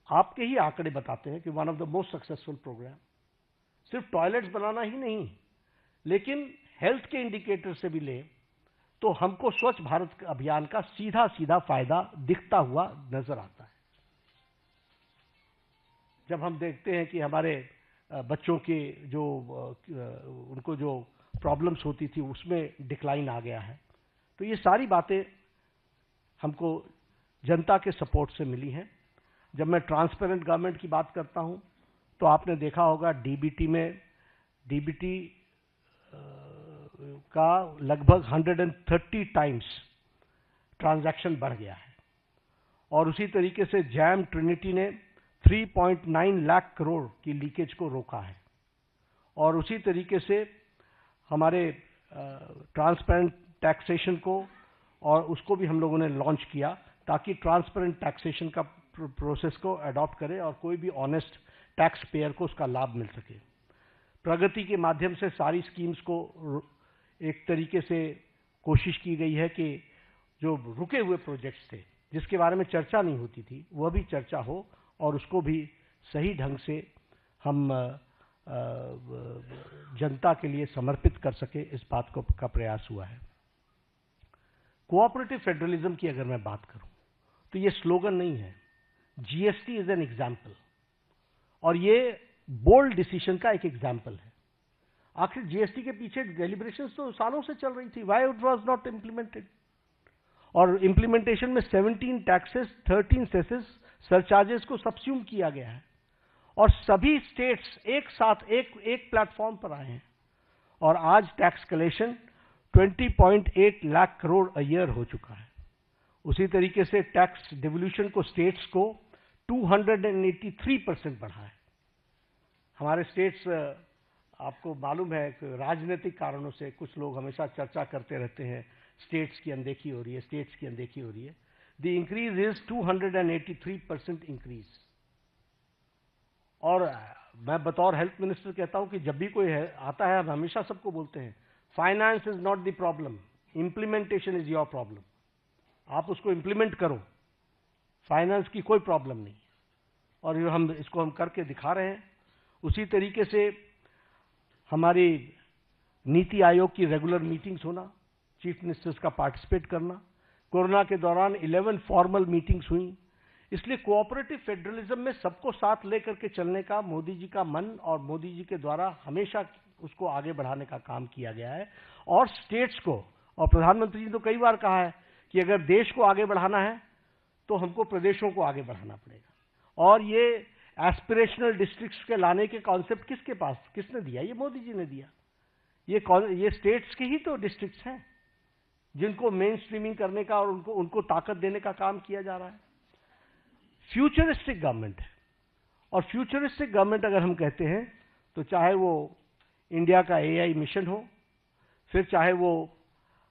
आपके ही आंकड़े बताते हैं कि one of the most successful programme. सिर्फ टॉयलेट्स बनाना ही नहीं, लेकिन हेल्थ के इंडिकेटर से भी ले तो हमको स्वच्छ भारत अभियान का सीधा सीधा फायदा दिखता हुआ नजर आता है। जब हम देखते हैं कि हमारे बच्चों के जो उनको जो प्रॉब्लम्स होती थी उसमें डिक्लाइन आ गया है, तो ये सारी बातें हमको जनता के सपोर्ट से मिली हैं। जब मैं ट्रांसपेरेंट गवर्नमेंट की बात करता हूं तो आपने देखा होगा डीबीटी का लगभग 130 टाइम्स ट्रांजैक्शन बढ़ गया है। और उसी तरीके से जैम ट्रिनिटी ने 3.9 लाख करोड़ की लीकेज को रोका है। और उसी तरीके से हमारे ट्रांसपेरेंट टैक्सेशन को और उसको भी हम लोगों ने लॉन्च किया ताकि ट्रांसपेरेंट टैक्सेशन का प्रोसेस को अडॉप्ट करें और कोई भी ऑनेस्ट टैक्स पेयर को उसका लाभ मिल सके। प्रगति के माध्यम से सारी स्कीम्स को एक तरीके से कोशिश की गई है कि जो रुके हुए प्रोजेक्ट्स थे जिसके बारे में चर्चा नहीं होती थी वह भी चर्चा हो और उसको भी सही ढंग से हम जनता के लिए समर्पित कर सके, इस बात का प्रयास हुआ है। कोऑपरेटिव फेडरलिज्म की अगर मैं बात करूं तो ये स्लोगन नहीं है, जीएसटी इज एन एग्जाम्पल और ये बोल्ड डिसीजन का एक एग्जाम्पल है। आखिर जीएसटी के पीछे डेलिब्रेशंस तो सालों से चल रही थी, why it was not implemented. और इम्प्लीमेंटेशन में 17 टैक्सेस, 13 सेसेस, सरचार्जेस को सबस्यूम किया गया है और सभी स्टेट्स एक साथ एक प्लेटफॉर्म पर आए हैं और आज tax collection 20.8 lakh crore a year हो चुका है। उसी तरीके से टैक्स डिवोल्यूशन को स्टेट्स को 283% बढ़ा है। हमारे स्टेट्स, आपको मालूम है कि राजनीतिक कारणों से कुछ लोग हमेशा चर्चा करते रहते हैं स्टेट्स की अनदेखी हो रही है, स्टेट्स की अनदेखी हो रही है। The increase is 283% increase. और मैं बतौर हेल्थ मिनिस्टर कहता हूं कि जब भी कोई आता है हम हमेशा सबको बोलते हैं finance is not the problem, implementation is your problem. आप उसको इंप्लीमेंट करो, फाइनेंस की कोई प्रॉब्लम नहीं। और इसको हम करके दिखा रहे हैं। उसी तरीके से हमारी नीति आयोग की रेगुलर मीटिंग्स होना, चीफ मिनिस्टर्स का पार्टिसिपेट करना, कोरोना के दौरान 11 फॉर्मल मीटिंग्स हुई। इसलिए कोऑपरेटिव फेडरलिज्म में सबको साथ लेकर के चलने का मोदी जी का मन और मोदी जी के द्वारा हमेशा उसको आगे बढ़ाने का काम किया गया है। और स्टेट्स को, और प्रधानमंत्री जी ने तो कई बार कहा है कि अगर देश को आगे बढ़ाना है तो हमको प्रदेशों को आगे बढ़ाना पड़ेगा। और ये एस्पिरेशनल डिस्ट्रिक्ट्स के लाने के कॉन्सेप्ट किसने दिया? ये मोदी जी ने दिया। ये स्टेट्स के ही तो डिस्ट्रिक्ट्स हैं जिनको मेन स्ट्रीमिंग करने का और उनको ताकत देने का काम किया जा रहा है। फ्यूचरिस्टिक गवर्नमेंट है। और फ्यूचरिस्टिक गवर्नमेंट अगर हम कहते हैं तो चाहे वो इंडिया का एआई मिशन हो, फिर चाहे वो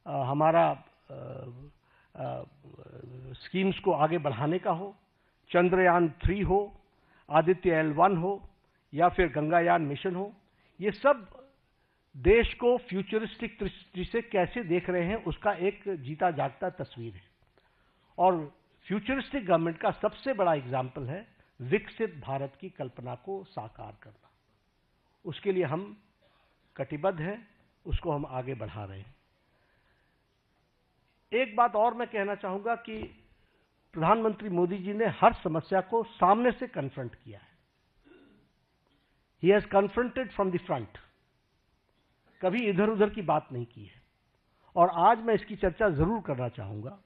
हमारा स्कीम्स को आगे बढ़ाने का हो, चंद्रयान 3 हो, आदित्य L1 हो या फिर गंगायान मिशन हो, ये सब देश को फ्यूचरिस्टिक दृष्टि से कैसे देख रहे हैं उसका एक जीता जागता तस्वीर है। और फ्यूचरिस्टिक गवर्नमेंट का सबसे बड़ा एग्जाम्पल है विकसित भारत की कल्पना को साकार करना। उसके लिए हम कटिबद्ध हैं, उसको हम आगे बढ़ा रहे हैं। एक बात और मैं कहना चाहूंगा कि प्रधानमंत्री मोदी जी ने हर समस्या को सामने से कन्फ्रंट किया है। He has confronted from the front, कभी इधर उधर की बात नहीं की है। और आज मैं इसकी चर्चा जरूर करना चाहूंगा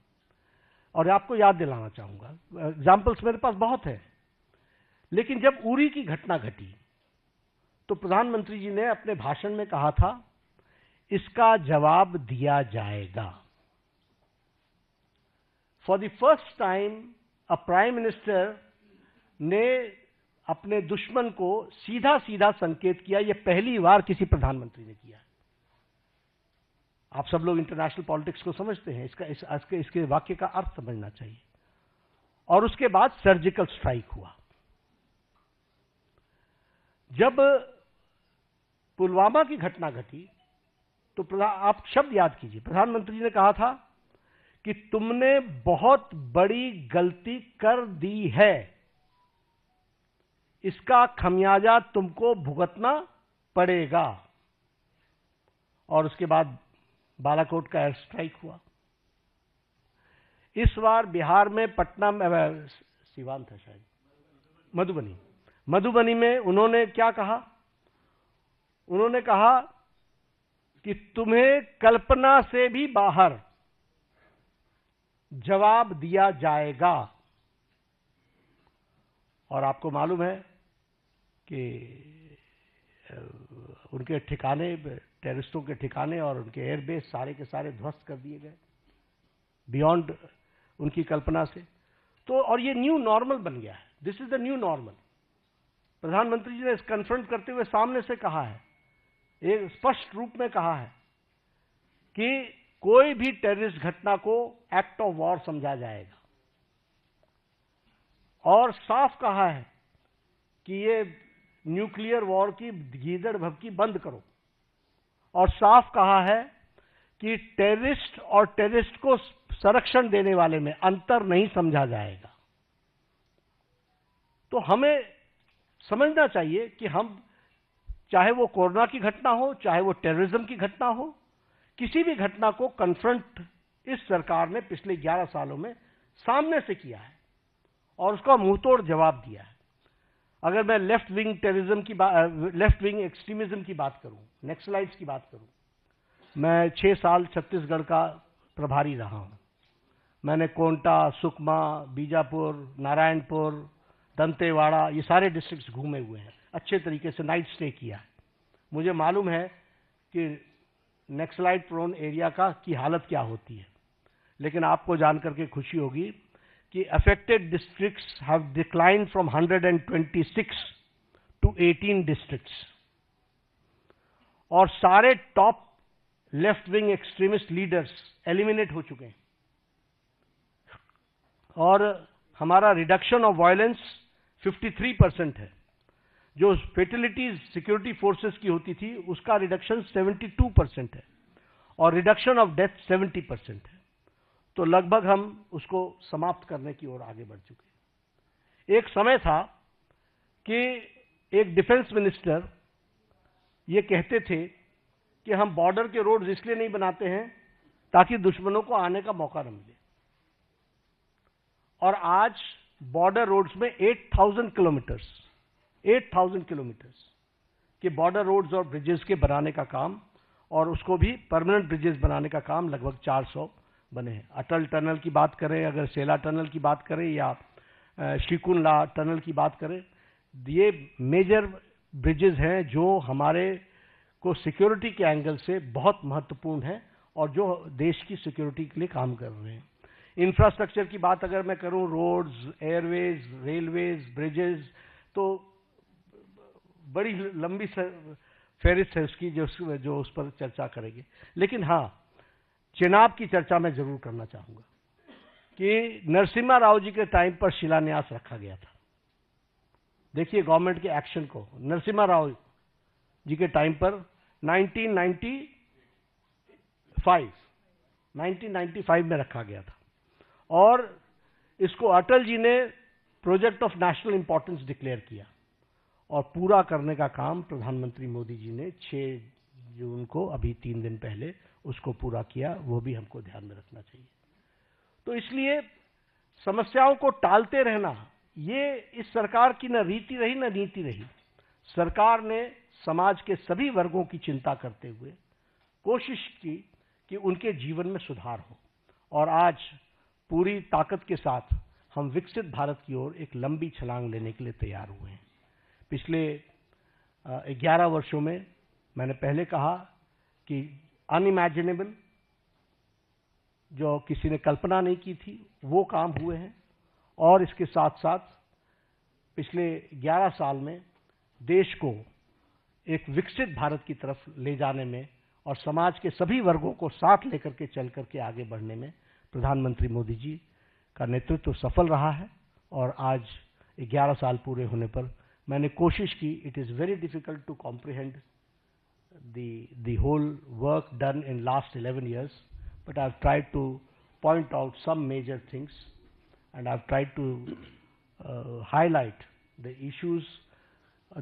और आपको याद दिलाना चाहूंगा। एग्जाम्पल्स मेरे पास बहुत है, लेकिन जब उरी की घटना घटी तो प्रधानमंत्री जी ने अपने भाषण में कहा था इसका जवाब दिया जाएगा। For the first time a prime minister ने अपने दुश्मन को सीधा सीधा संकेत किया। यह पहली बार किसी प्रधानमंत्री ने किया। आप सब लोग इंटरनेशनल पॉलिटिक्स को समझते हैं, इसके वाक्य का अर्थ समझना चाहिए। और उसके बाद सर्जिकल स्ट्राइक हुआ। जब पुलवामा की घटना घटी तो आप शब्द याद कीजिए, प्रधानमंत्री ने कहा था कि तुमने बहुत बड़ी गलती कर दी है, इसका खमियाजा तुमको भुगतना पड़ेगा। और उसके बाद बालाकोट का एयर स्ट्राइक हुआ। इस बार बिहार में पटना में, सिवान था शायद, मधुबनी में उन्होंने क्या कहा? उन्होंने कहा कि तुम्हें कल्पना से भी बाहर जवाब दिया जाएगा। और आपको मालूम है कि उनके ठिकाने, टेररिस्टों के ठिकाने और उनके एयरबेस सारे के सारे ध्वस्त कर दिए गए बियॉन्ड उनकी कल्पना से। तो और ये न्यू नॉर्मल बन गया है। This is the new normal. प्रधानमंत्री जी ने इस कन्फ्रंट करते हुए सामने से कहा है, एक स्पष्ट रूप में कहा है कि कोई भी टेररिस्ट घटना को एक्ट ऑफ वॉर समझा जाएगा, और साफ कहा है कि ये न्यूक्लियर वॉर की गीदड़ भभकी बंद करो, और साफ कहा है कि टेररिस्ट और टेररिस्ट को संरक्षण देने वाले में अंतर नहीं समझा जाएगा। तो हमें समझना चाहिए कि हम, चाहे वो कोरोना की घटना हो, चाहे वो टेररिज्म की घटना हो, किसी भी घटना को कन्फ्रंट इस सरकार ने पिछले 11 सालों में सामने से किया है और उसका मुंहतोड़ जवाब दिया है। अगर मैं लेफ्ट विंग टेररिज्म की लेफ्ट विंग एक्सट्रीमिज्म की बात करूं, नक्सलाइट्स की बात करूं, मैं 6 साल छत्तीसगढ़ का प्रभारी रहा हूं। मैंने कोंटा, सुकमा, बीजापुर, नारायणपुर, दंतेवाड़ा, ये सारे डिस्ट्रिक्ट्स घूमे हुए हैं, अच्छे तरीके से नाइट स्टे किया है। मुझे मालूम है कि नक्सलाइट प्रोन एरिया की हालत क्या होती है। लेकिन आपको जानकर के खुशी होगी कि affected districts have declined from 126 to 18 districts, और सारे top left wing extremist leaders eliminate हो चुके हैं, और हमारा रिडक्शन ऑफ वायलेंस 53% है। जो फेटिलिटीज सिक्योरिटी फोर्सेस की होती थी उसका रिडक्शन 72% है, और रिडक्शन ऑफ डेथ 70% है। तो लगभग हम उसको समाप्त करने की ओर आगे बढ़ चुके हैं। एक समय था कि एक डिफेंस मिनिस्टर ये कहते थे कि हम बॉर्डर के रोड्स इसलिए नहीं बनाते हैं ताकि दुश्मनों को आने का मौका न मिले, और आज बॉर्डर रोड्स में 8,000 किलोमीटर्स के बॉर्डर रोड्स और ब्रिजेस के बनाने का काम, और उसको भी परमानेंट ब्रिजेस बनाने का काम लगभग 400 बने हैं। अटल टनल की बात करें, अगर सेला टनल की बात करें, या शिकुनला टनल की बात करें, ये मेजर ब्रिजेस हैं जो हमारे को सिक्योरिटी के एंगल से बहुत महत्वपूर्ण है और जो देश की सिक्योरिटी के लिए काम कर रहे हैं। इंफ्रास्ट्रक्चर की बात अगर मैं करूं, रोड्स, एयरवेज, रेलवेज, ब्रिजेस, तो बड़ी लंबी फहरिस्त है उसकी, जो उस पर चर्चा करेंगे। लेकिन हाँ, चेनाब की चर्चा मैं जरूर करना चाहूंगा कि नरसिम्हा राव जी के टाइम पर शिलान्यास रखा गया था। देखिए गवर्नमेंट के एक्शन को। नरसिम्हा राव जी के टाइम पर 1995 में रखा गया था, और इसको अटल जी ने project of national importance declare किया, और पूरा करने का काम प्रधानमंत्री मोदी जी ने 6 जून को, अभी 3 दिन पहले, उसको पूरा किया। वो भी हमको ध्यान में रखना चाहिए। तो इसलिए समस्याओं को टालते रहना ये इस सरकार की न रीति रही न नीति रही। सरकार ने समाज के सभी वर्गों की चिंता करते हुए कोशिश की कि उनके जीवन में सुधार हो, और आज पूरी ताकत के साथ हम विकसित भारत की ओर एक लंबी छलांग लेने के लिए तैयार हुए हैं। पिछले 11 वर्षों में मैंने पहले कहा कि अनइमेजिनेबल, जो किसी ने कल्पना नहीं की थी, वो काम हुए हैं, और इसके साथ साथ पिछले 11 साल में देश को एक विकसित भारत की तरफ ले जाने में और समाज के सभी वर्गों को साथ लेकर के चल करके आगे बढ़ने में प्रधानमंत्री मोदी जी का नेतृत्व सफल रहा है। और आज 11 साल पूरे होने पर मैंने कोशिश की, it is very difficult to comprehend the whole work done in last 11 years, but I've tried to point out some major things, and I've tried to highlight the issues,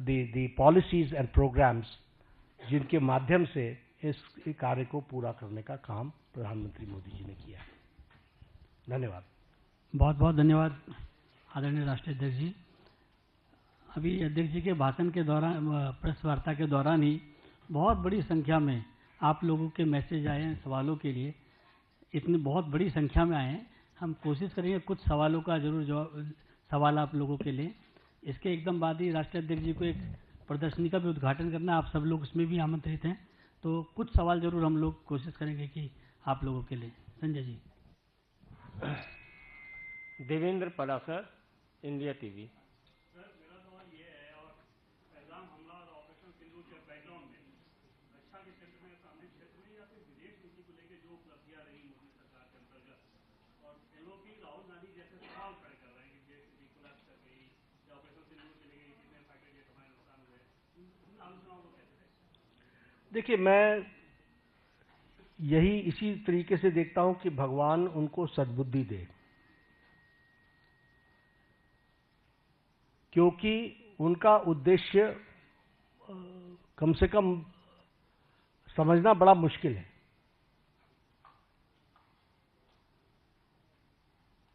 the policies and programs जिनके माध्यम से इस कार्य को पूरा करने का काम प्रधानमंत्री मोदी जी ने किया है। धन्यवाद। बहुत बहुत धन्यवाद आदरणीय राष्ट्रीय अध्यक्ष जी। अभी अध्यक्ष जी के भाषण के दौरान, प्रेस वार्ता के दौरान ही बहुत बड़ी संख्या में आप लोगों के मैसेज आए हैं सवालों के लिए। इतनी बहुत बड़ी संख्या में आए हैं। हम कोशिश करेंगे कुछ सवालों का जरूर जवाब, सवाल आप लोगों के लिए। इसके एकदम बाद ही राष्ट्रीय अध्यक्ष जी को एक प्रदर्शनी का भी उद्घाटन करना, आप सब लोग उसमें भी आमंत्रित हैं। तो कुछ सवाल जरूर हम लोग कोशिश करेंगे कि आप लोगों के लिए। संजय जी। Devendra Palasar, India TV. देखिए, मैं यही इसी तरीके से देखता हूं कि भगवान उनको सद्बुद्धि दे, क्योंकि उनका उद्देश्य कम से कम समझना बड़ा मुश्किल है।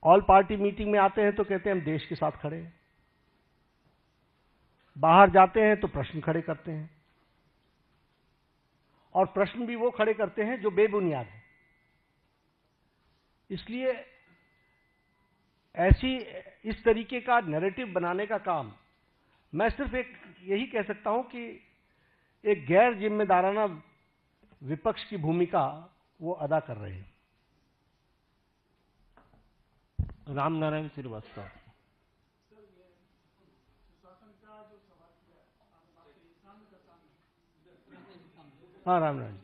ऑल पार्टी मीटिंग में आते हैं तो कहते हैं हम देश के साथ खड़े हैं, बाहर जाते हैं तो प्रश्न खड़े करते हैं, और प्रश्न भी वो खड़े करते हैं जो बेबुनियाद है। इसलिए इस तरीके का नैरेटिव बनाने का काम मैं सिर्फ यही कह सकता हूं कि एक गैर जिम्मेदाराना विपक्ष की भूमिका वो अदा कर रहे हैं। रामनारायण श्रीवास्तव। हाँ, रामनारायण।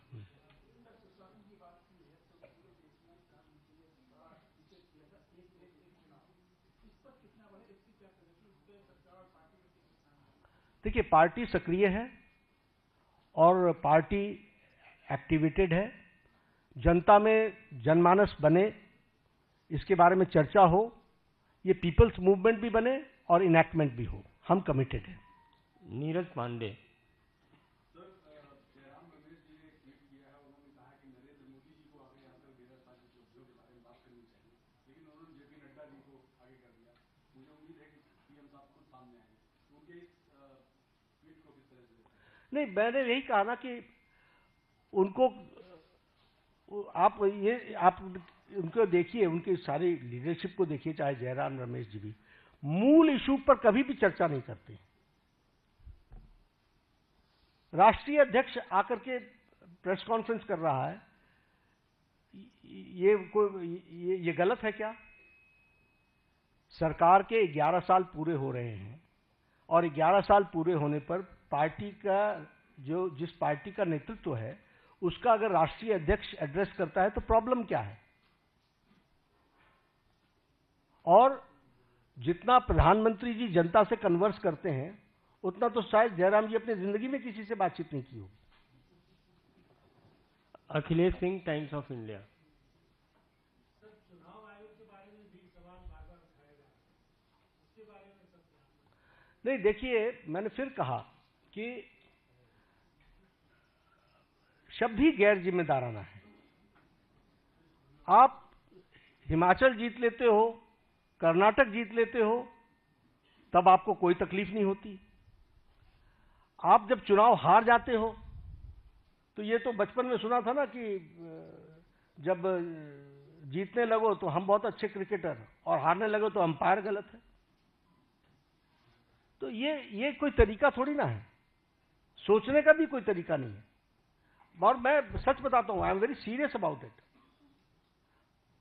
देखिए, पार्टी सक्रिय है और पार्टी एक्टिवेटेड है। जनता में जनमानस बने, इसके बारे में चर्चा हो, ये पीपल्स मूवमेंट भी बने और इनैक्टमेंट भी हो, हम कमिटेड हैं। नीरज पांडे। नहीं, मैंने यही कहा ना कि उनको आप उनको देखिए, उनकी सारी लीडरशिप को देखिए, चाहे जयराम रमेश जी भी मूल इशू पर कभी भी चर्चा नहीं करते। राष्ट्रीय अध्यक्ष आकर के प्रेस कॉन्फ्रेंस कर रहा है, ये गलत है क्या? सरकार के 11 साल पूरे हो रहे हैं और 11 साल पूरे होने पर पार्टी का जिस पार्टी का नेतृत्व है उसका अगर राष्ट्रीय अध्यक्ष एड्रेस करता है तो प्रॉब्लम क्या है? और जितना प्रधानमंत्री जी जनता से कन्वर्स करते हैं उतना तो शायद जयराम जी अपनी जिंदगी में किसी से बातचीत नहीं की होगी। Akhilesh Singh, times of India. नहीं, देखिए, मैंने फिर कहा कि शब्द ही गैर जिम्मेदाराना है। आप हिमाचल जीत लेते हो, कर्नाटक जीत लेते हो, तब आपको कोई तकलीफ नहीं होती। आप जब चुनाव हार जाते हो तो ये तो बचपन में सुना था ना कि जब जीतने लगो तो हम बहुत अच्छे क्रिकेटर और हारने लगो तो अंपायर गलत है। तो ये कोई तरीका थोड़ी ना है, सोचने का भी कोई तरीका नहीं है। और मैं सच बताता हूं, I am very serious about it.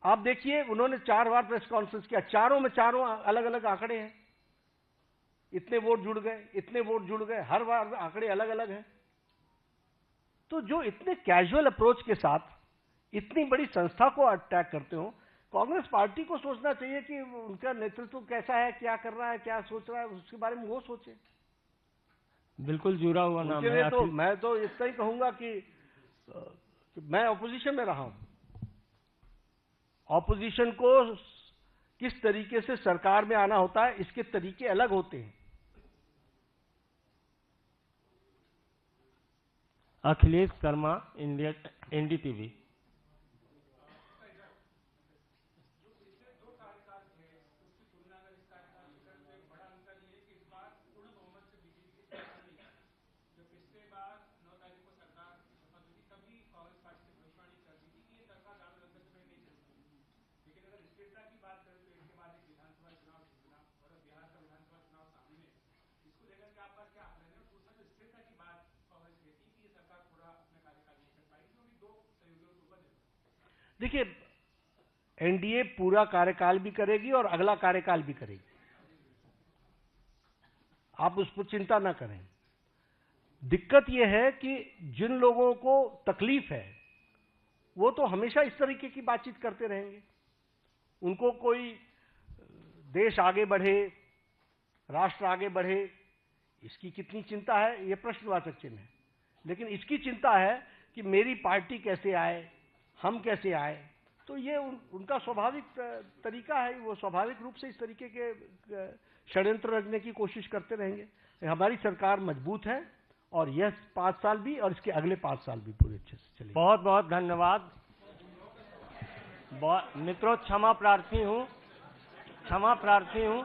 आप देखिए, उन्होंने 4 बार प्रेस कॉन्फ्रेंस किया, चारों में चारों अलग अलग आंकड़े हैं। इतने वोट जुड़ गए, इतने वोट जुड़ गए, हर बार आंकड़े अलग अलग हैं। तो जो इतने कैजुअल अप्रोच के साथ इतनी बड़ी संस्था को अटैक करते हो, कांग्रेस पार्टी को सोचना चाहिए कि उनका नेतृत्व कैसा है, क्या कर रहा है, क्या सोच रहा है, उसके बारे में वो सोचे। बिल्कुल जुड़ा हुआ नाम है। तो मैं तो इतना ही कहूंगा कि मैं ऑपोजिशन में रहा हूं। ऑपोजिशन को किस तरीके से सरकार में आना होता है, इसके तरीके अलग होते हैं। Akhilesh Sharma, India, NDTV. देखिए, एनडीए पूरा कार्यकाल भी करेगी और अगला कार्यकाल भी करेगी, आप उस पर चिंता ना करें। दिक्कत यह है कि जिन लोगों को तकलीफ है वो तो हमेशा इस तरीके की बातचीत करते रहेंगे। उनको कोई देश आगे बढ़े, राष्ट्र आगे बढ़े, इसकी कितनी चिंता है ये प्रश्नवाचक चिन्ह है, लेकिन इसकी चिंता है कि मेरी पार्टी कैसे आए, हम कैसे आए। तो ये उनका स्वाभाविक तरीका है, वो स्वाभाविक रूप से इस तरीके के षड्यंत्र रचने की कोशिश करते रहेंगे। हमारी सरकार मजबूत है और यह 5 साल भी और इसके अगले 5 साल भी पूरे अच्छे से चलेगी। बहुत बहुत धन्यवाद। मित्रों क्षमा प्रार्थी हूँ